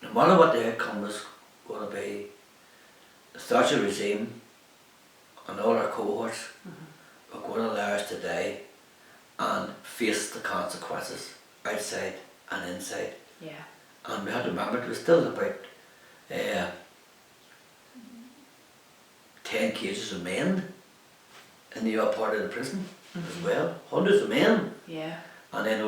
no matter what the outcome was going to be, the Thatcher regime and all our cohorts were going to allow us to die and face the consequences outside and inside. And we had to remember it was still about 10 cages of men in the upper part of the prison as well, hundreds of men. And then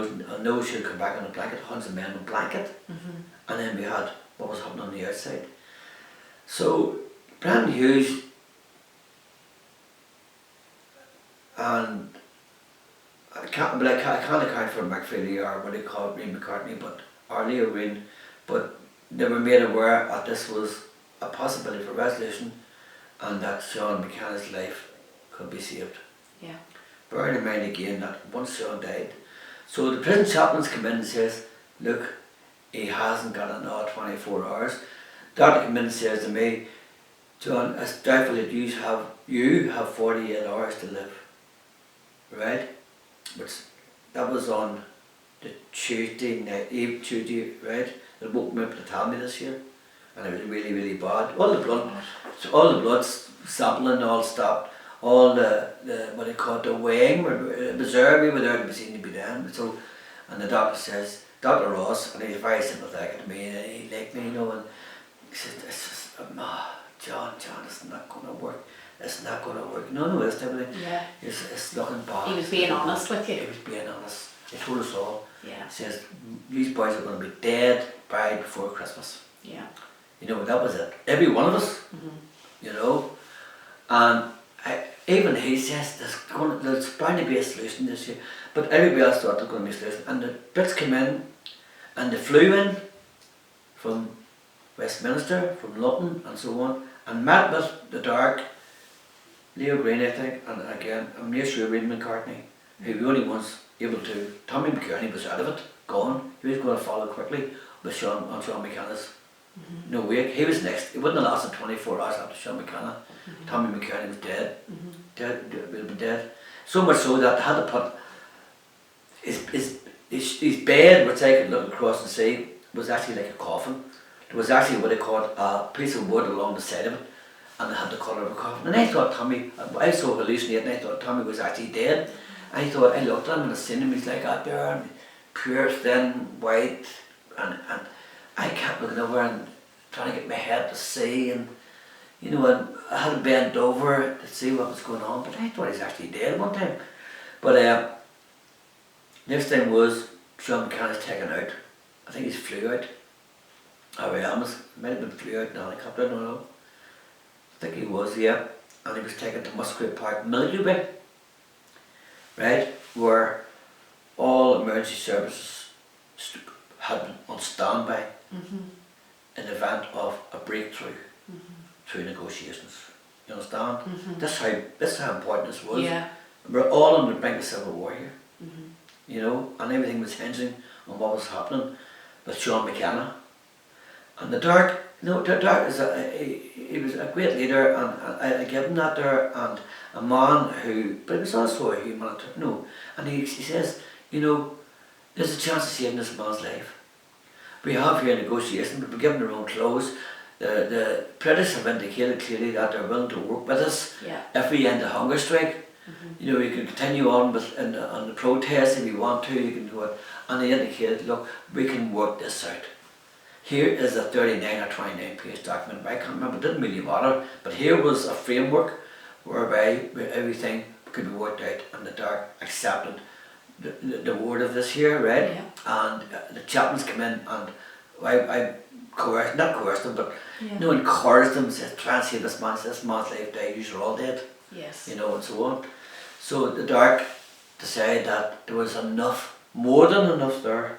those who come back on a blanket, hundreds of men on a blanket. And then we had what was happening on the outside. So Brenton Hughes and I can't account for McFeely or what they call Ray McCartney, or Leo Green, but they were made aware that this was a possibility for resolution and that Sean McKenna's life could be saved. Yeah. Bearing in mind again that once Sean died, so the prison chaplains come in and says, look, he hasn't got another 24 hours. Doctor come in and says to me, John, it's doubtful that you have 48 hours to live. Right? But that was on the Tuesday night, Tuesday, right? They woke me up to tell me this year. And it was really, really bad. All the blood sampling all stopped. All the what they call the weighing, observed, we were there to be seen to be done. So, and the doctor says, Dr. Ross, and he's very sympathetic to me, and he liked me, you know, and he said, it's just, John, it's not going to work. It's not going to work. No, it's everything. Yeah. It's looking bad. He was being honest with you. He was being honest. He told us all. Yeah. He says, these boys are going to be dead by before Christmas. Yeah. You know, that was it. Every one of us, you know. And even he says there's bound to be a solution this year. But everybody else thought there was going to be a solution. And the Brits came in and they flew in from Westminster, from London and so on, and met with the Dark, Leo Green, I think, and again, I'm near sure Reid McCartney, who we only once able to. Tommy McKerney was out of it, gone. He was going to follow quickly with Sean McKenna's no wake. He was next. It wouldn't have lasted 24 hours after Sean McKenna. Tommy McKerney was dead. Will be dead. So much so that they had to put his bed, which I could look across and see, was actually like a coffin. There was actually what they called a piece of wood along the side of it, and they had the colour of a coffin. And I thought Tommy, I saw hallucinating, I thought Tommy was actually dead. I thought, I looked at him and I seen him, he's like out there, and pure, thin, white, and I kept looking over and trying to get my head to see, and you know, and I had to bend over to see what was going on, but I thought he was actually dead one time. But next thing was Sean McKenna's taken out. I think he's flew out. Might have been flew out in a helicopter, I don't know. I think he was, yeah. And he was taken to Musgrave Park Military Bay, right, where all emergency services had been on standby in the event of a breakthrough through negotiations. You understand? That's how important this was. Yeah. We're all on the brink of civil war here. You know, and everything was hinging on what was happening with Sean McKenna. And the Dark, the Dark is he was a great leader, and I give him that there, and a man who, but he was also a humanitarian. No, and he says, you know, there's a chance of saving this man's life. We have here negotiations, but we're given their own clothes. The British have indicated clearly that they're willing to work with us if we end the hunger strike. You know, we can continue on with on the protest if you want to, you can do it. And they indicated, look, we can work this out. Here is a 39 or 29 page document. I can't remember, it didn't really matter, but here was a framework whereby everything could be worked out, and the Dark accepted the word of this here, right? And the chaplains come in, and I coerced, not coerced them, but encouraged them, said, try and save this man's life, die, you're all dead. Yes. You know, and so on. So the Dark decided that there was enough, more than enough there,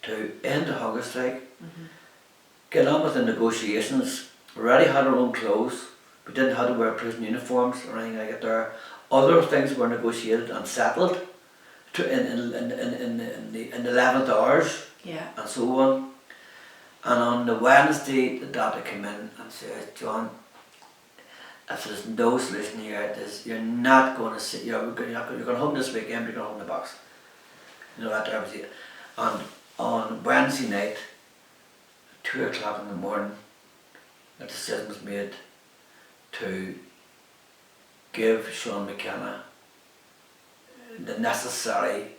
to end the hunger strike, get on with the negotiations. We already had our own clothes. We didn't have to wear prison uniforms or anything like that there. Other things were negotiated and settled in the 11th hours, and so on. And on the Wednesday, the doctor came in and said, John, if there's no solution here, you're not going to sit. You're going home this weekend. You're going home in the box. You know that there was it. And on Wednesday night, 2 o'clock in the morning, a decision was made to give Sean McKenna the necessary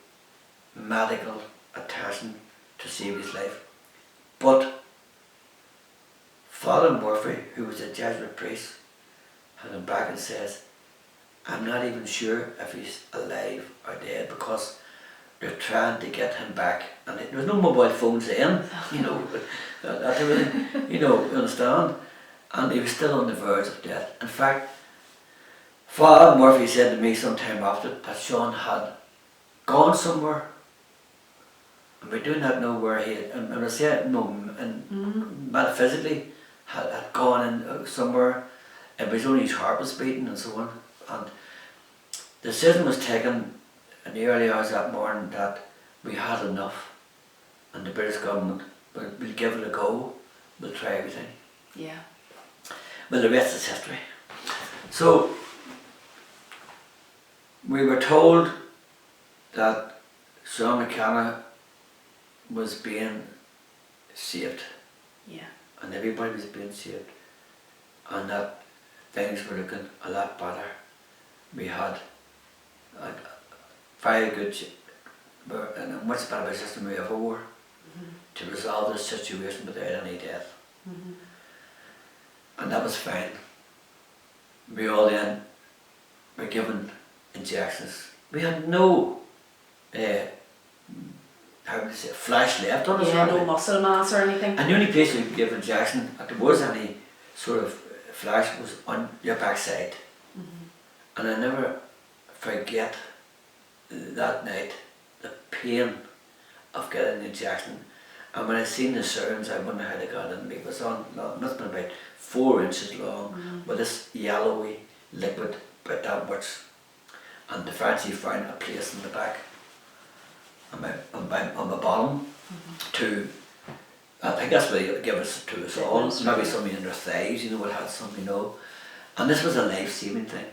medical attention to save his life. But Father Murphy, who was a Jesuit priest, had him back and says, I'm not even sure if he's alive or dead, because they're trying to get him back. And there was no mobile phones then, you know, that everything, you know, you understand? And he was still on the verge of death. In fact, Father Murphy said to me sometime after that Sean had gone somewhere, and we do not know where he had, and I say no, and metaphysically, had gone in somewhere. It was only his heart was beating and so on. And the decision was taken in the early hours that morning that we had enough, and the British government will give it a go. We'll try everything. Yeah. Well, the rest is history. So we were told that Sean McKenna was being saved, Yeah. and everybody was being saved, and that things were looking a lot better. We had a very good and a much better system we ever were to resolve this situation without any death. And that was fine. We all then were given injections. We had no how would you say, flesh left on us. Yeah, no hardly. muscle mass or anything. And the only place we could give injection, if there was any sort of flesh, was on your backside. And I never forget that night the pain of getting the injection. And when I seen the syringe, I wonder how they got it in me. It was on nothing about 4 inches long with this yellowy liquid about that much. And the Frenchie found a place in the back on my bottom to, I think that's where they give us to us all, maybe somebody in their thighs, you know, it had some, you know. And this was a life-saving thing.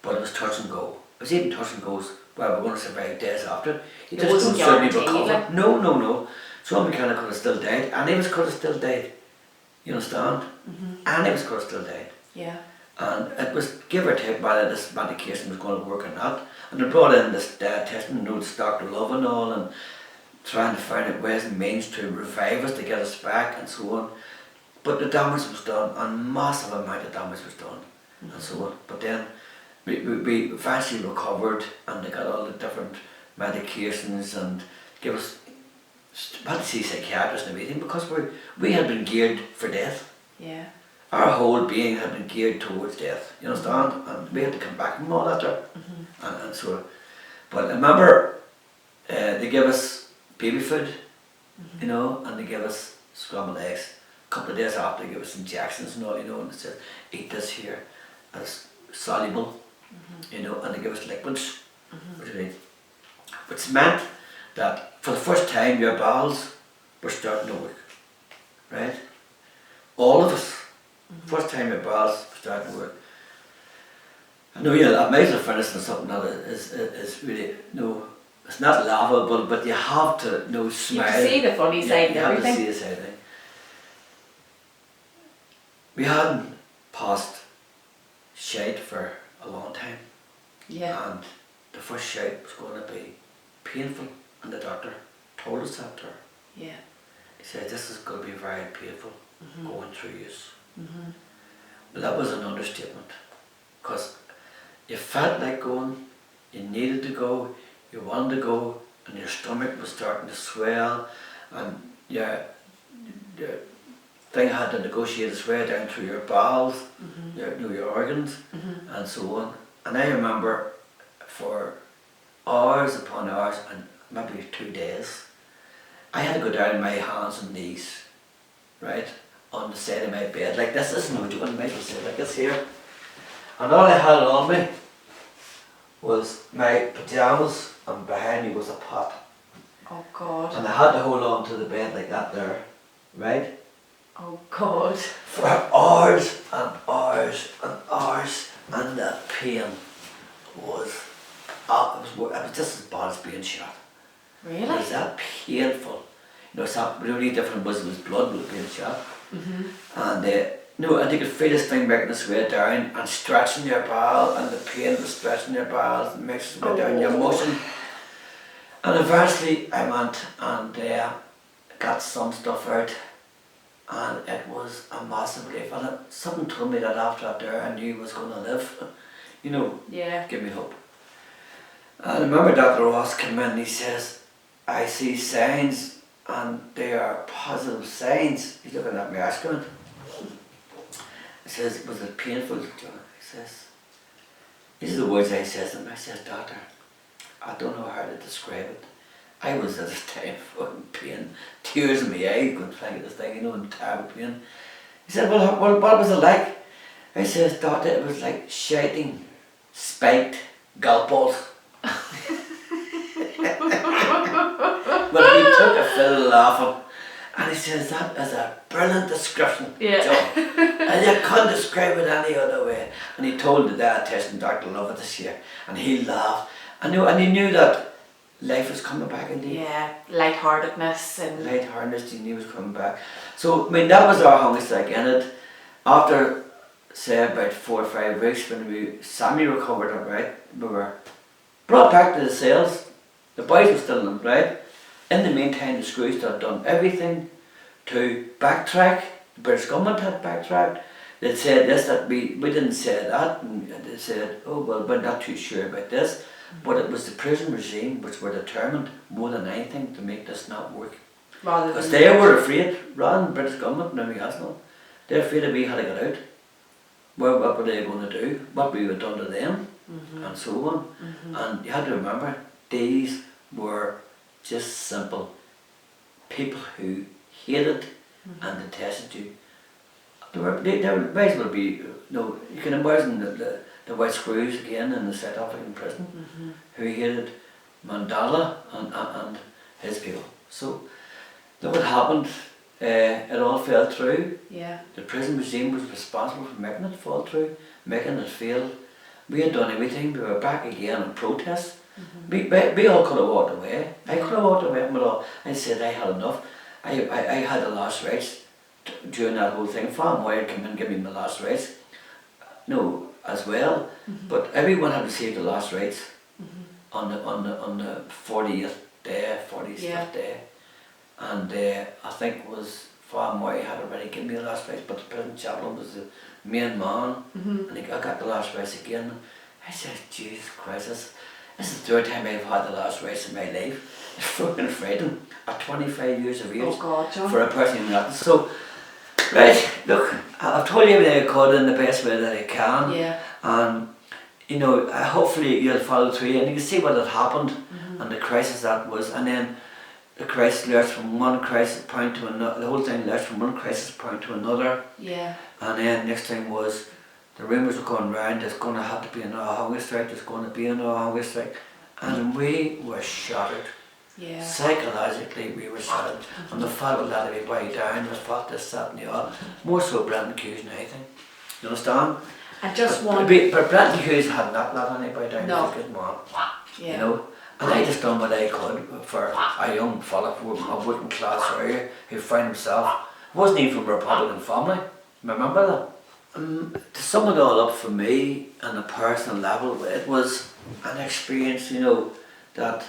But it was touch and go. It was even touch and goes, well, we're going to survive days after it. You It just wasn't don't suddenly guaranteed, recover. like- No. Some mechanic could have still died, and he was could have still died. You understand? And he was could have still died. Yeah. And it was give or take whether this medication was going to work or not. And they brought in this testing notes, Dr. Love and all, and trying to find out ways and means to revive us, to get us back and so on. But the damage was done, a massive amount of damage was done and so on. But then we eventually recovered, and they got all the different medications and give us, I had to see psychiatrists and everything because we had been geared for death. Yeah. Our whole being had been geared towards death, you understand? And we had to come back from all that there. And so, but I remember they gave us baby food, you know, and they gave us scrambled eggs. A couple of days after they gave us injections and all, you know, and they said, eat this here, and it's soluble, you know, and they gave us liquids, which meant that for the first time your bowels were starting to work, right? All of us. First time your bowels starting to work. I know that might have finished on something that is really, no, it's not laughable, but you have to smile. You can see the funny side and you have to everything. see the side thing. We hadn't passed shite for a long time. Yeah. And the first shite was going to be painful, and the doctor told us that to her. Yeah. He said, this is going to be very painful going through this. But that was an understatement, because you felt like going, you needed to go, you wanted to go, and your stomach was starting to swell, and your thing had to negotiate its way down through your bowels, your organs, and so on. And I remember for hours upon hours, and maybe 2 days, I had to go down on my hands and knees, right, on the side of my bed, like this. This is no joke, Michael said, like this here. And all I had on me was my pyjamas, and behind me was a pot. Oh God. And I had to hold on to the bed like that there, right? Oh God. For hours and hours and hours, and the pain was, it was just as bad as being shot. Really? It was that painful. You know, it's that really different was blood was being shot. And and you could feel this thing making its way down and stretching your bowel, and the pain was stretching your bowel and makes its way down your motion. And eventually I went and got some stuff out, and it was a massive relief. And something told me that after that there I knew I was going to live, you know, Yeah. give me hope. And I remember Dr. Ross came in and he says, I see signs, and they are positive signs. He's looking at me asking it. He says, was it painful, John? He says, these are the words I says to him. I says, Doctor, I don't know how to describe it. I was at this time fucking pain, tears in my eyes, going trying to get this thing, you know, in terrible pain. He said, well, what was it like? I says, Doctor, it was like shouting, spiked golf balls. But he took a fill laughing, and he says, that is a brilliant description, Yeah. John. And you can't describe it any other way. And he told the dietitian, Dr. Lovett, this year, and he laughed. And he knew that life was coming back indeed. Yeah, lightheartedness and Lightheartedness, he knew was coming back. So, I mean, that was our hunger strike ended. After, say, about 4 or 5 weeks, when we semi-recovered it, right, we were brought back to the cells. The boys were still employed. In the meantime, the Screws had done everything to backtrack. The British government had backtracked. They said this, that we didn't say that, and they said, oh well, we're not too sure about this. But it was the prison regime which were determined more than anything to make this not work. rather Because than they were afraid, rather than the British government and everything else, no, they're afraid that we had to get out. Well, what were they going to do? What we had done to them, and so on. And you had to remember, these were just simple people who hated and detested you. They were might as well be, no, you can imagine the White Screws again in the South African prison, who hated Mandela and his people. So that what happened, it all fell through. yeah. The prison regime was responsible for making it fall through, making it fail. We had done everything, we were back again in protest. We all could have walked away. I could have walked away from it all. I said I had enough. I had the last rites during that whole thing. Farm Wire came in and gave me my last rites. No, as well. But everyone had received the last rites on the 40th day, 46th Yeah. day. And I think it was Farm Wire had already given me the last rites, but the prison chaplain was the main man. And I got the last rites again. I said, Jesus Christ, this is the third time I've had the last rites in my life. It's fucking frightening at 25 years of age. Oh God, John. For a person in that. So, right, look, I've told you everything I could in the best way that I can. Yeah. And, you know, hopefully you'll follow through and you can see what had happened and the crisis that was. And then the crisis led from one crisis point to another. The whole thing led from one crisis point to another. Yeah. And then next thing was, the rumours were going round, there's going to have to be another hunger strike, there's going to be another hunger strike. And we were shattered. Yeah. Psychologically, we were shattered. And the fact would let everybody down, the fact this, that and the other. More so Brendan Hughes than anything. You understand? And just But one. Brendan Hughes had not let anybody down. No. He was a good man. Yeah. You know? And I just done what I could for a young fella from a working class area who found himself, wasn't even from a Republican family. Remember that? To sum it all up for me on a personal level, it was an experience, you know, that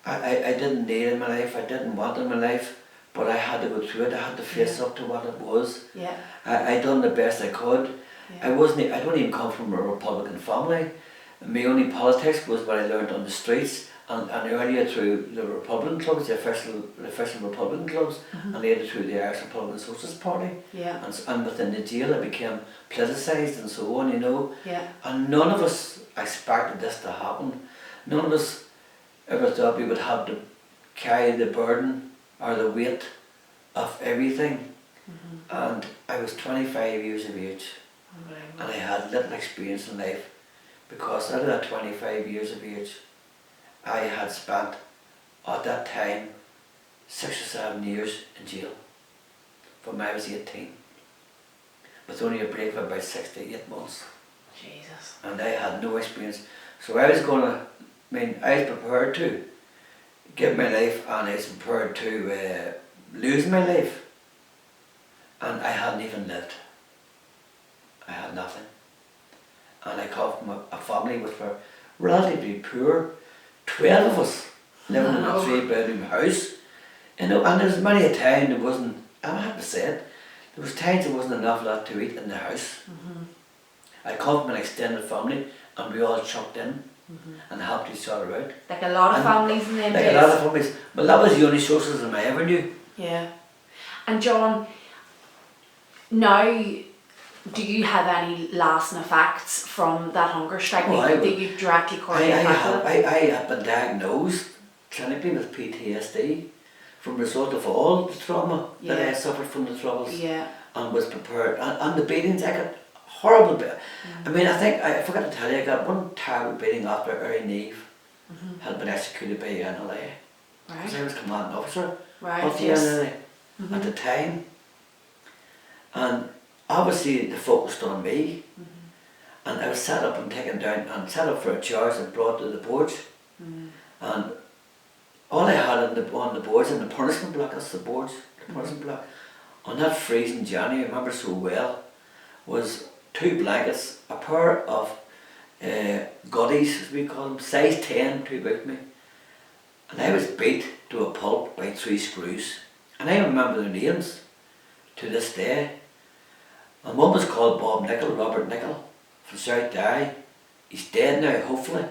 I didn't need in my life, I didn't want in my life, but I had to go through it, I had to face up to what it was. Yeah. I done the best I could. Yeah. I don't even come from a Republican family. My only politics was what I learned on the streets and earlier through the Republican clubs, the official Republican clubs, and later through the Irish Republican Socialist Party. Yeah. And within the jail I became politicised and so on, you know. Yeah. And none of us expected this to happen. None of us ever thought we would have to carry the burden or the weight of everything. And I was 25 years of age and I had little experience in life because out of that 25 years of age I had spent at that time 6 or 7 years in jail from I was 18 with only a break of about 6 to 8 months. Jesus. And I had no experience. So I was I was prepared to give my life and I was prepared to lose my life. And I hadn't even lived. I had nothing. And I come from a family which were relatively poor. 12 of us living in a 3-bedroom house. You know, and there was many a time there wasn't, I have to say it, there was times there wasn't enough lot to eat in the house. I come from an extended family and we all chucked in and helped each other out. Like a lot of And families in them Like days. a lot of families. But that was the only socialism I ever knew. Yeah. And John, now, do you have any lasting effects from that hunger strike Oh, that you directly correlated with? I have been diagnosed clinically with PTSD from the result of all the trauma that I Yeah. suffered from the troubles. Yeah. and was prepared. And the beatings, I got horrible beat. I mean, I forgot to tell you, I got one terrible beating after Erin Neve had been executed by the NLA. Because I was commanding officer of the NLA at the time. And obviously they focused on me. And I was set up and taken down and set up for a charge and brought to the boards. And all I had on the boards, in the punishment block, that's the boards, the punishment block, on that freezing January, I remember so well, was 2 blankets, a pair of gutties, as we call them, size 10, 2 about me. And I was beat to a pulp by 3 screws. And I remember their names to this day. And one was called Bob Nicol, Robert Nicol, from South Derry. He's dead now, hopefully.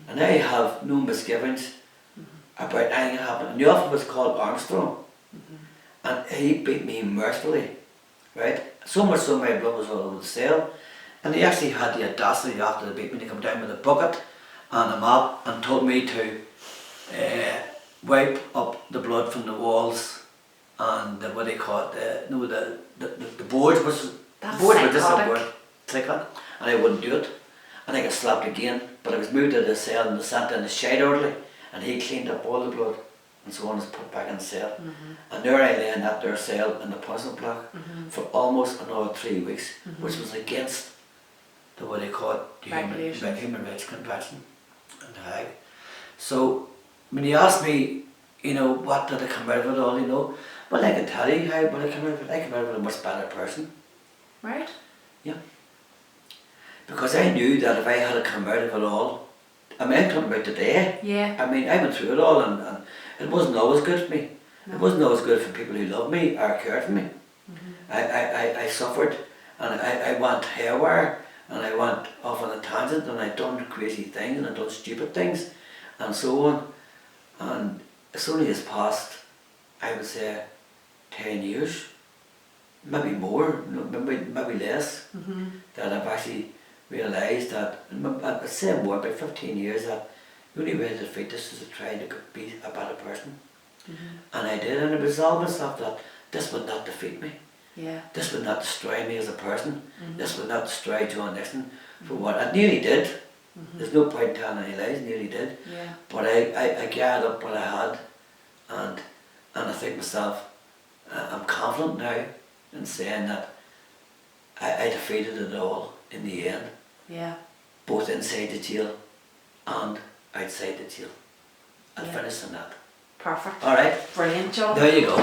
And I have no misgivings about anything that happened. And the other was called Armstrong. And he beat me mercifully, right? So much so my blood was all over the cell. And he actually had the audacity after the beat me to come down with a bucket and a mop and told me to wipe up the blood from the walls and what they call it, the boards was That's the boards were just a psychotic. board, psychotic, and I wouldn't do it. And I got slapped again, but I was moved to the cell and they sent in the shade orderly and he cleaned up all the blood and so on was put back in the cell. And there I lay in that there cell in the punishment block for almost another 3 weeks, which was against the what they call it, the Human Rights Convention in The Hague. So when you ask me, you know, what did I come out of it all, you know, well I can tell you how, but I came out of it, a much better person. Right? Yeah. Because I knew that if I had come out of it all, I mean, I'm talking about today. Yeah. I mean, I went through it all and it wasn't always good for me. No. It wasn't always good for people who loved me or cared for me. I suffered and I went haywire and I went off on a tangent and I done crazy things and I done stupid things and so on. And it's only has passed, I would say, 10 years, maybe more, maybe less, that I've actually realised that, I'd say more, about 15 years, that the only way to defeat this is to try to be a better person. And I did, and I resolved myself that this would not defeat me. Yeah. This would not destroy me as a person. This would not destroy John Nixon for what it nearly did. There's no point in telling any lies, nearly did. Yeah. But I gathered up what I had and I think myself, I'm confident now in saying that I defeated it all in the end. Yeah. Both inside the jail and outside the jail. I'll Yeah. finish on that. Perfect. Alright, Brilliant, John. there you go.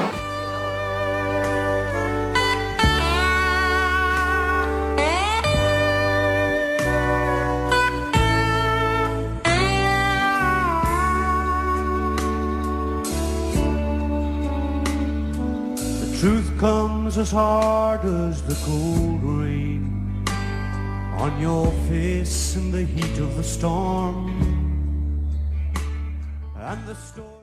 Truth comes as hard as the cold rain on your face in the heat of the storm, and the storm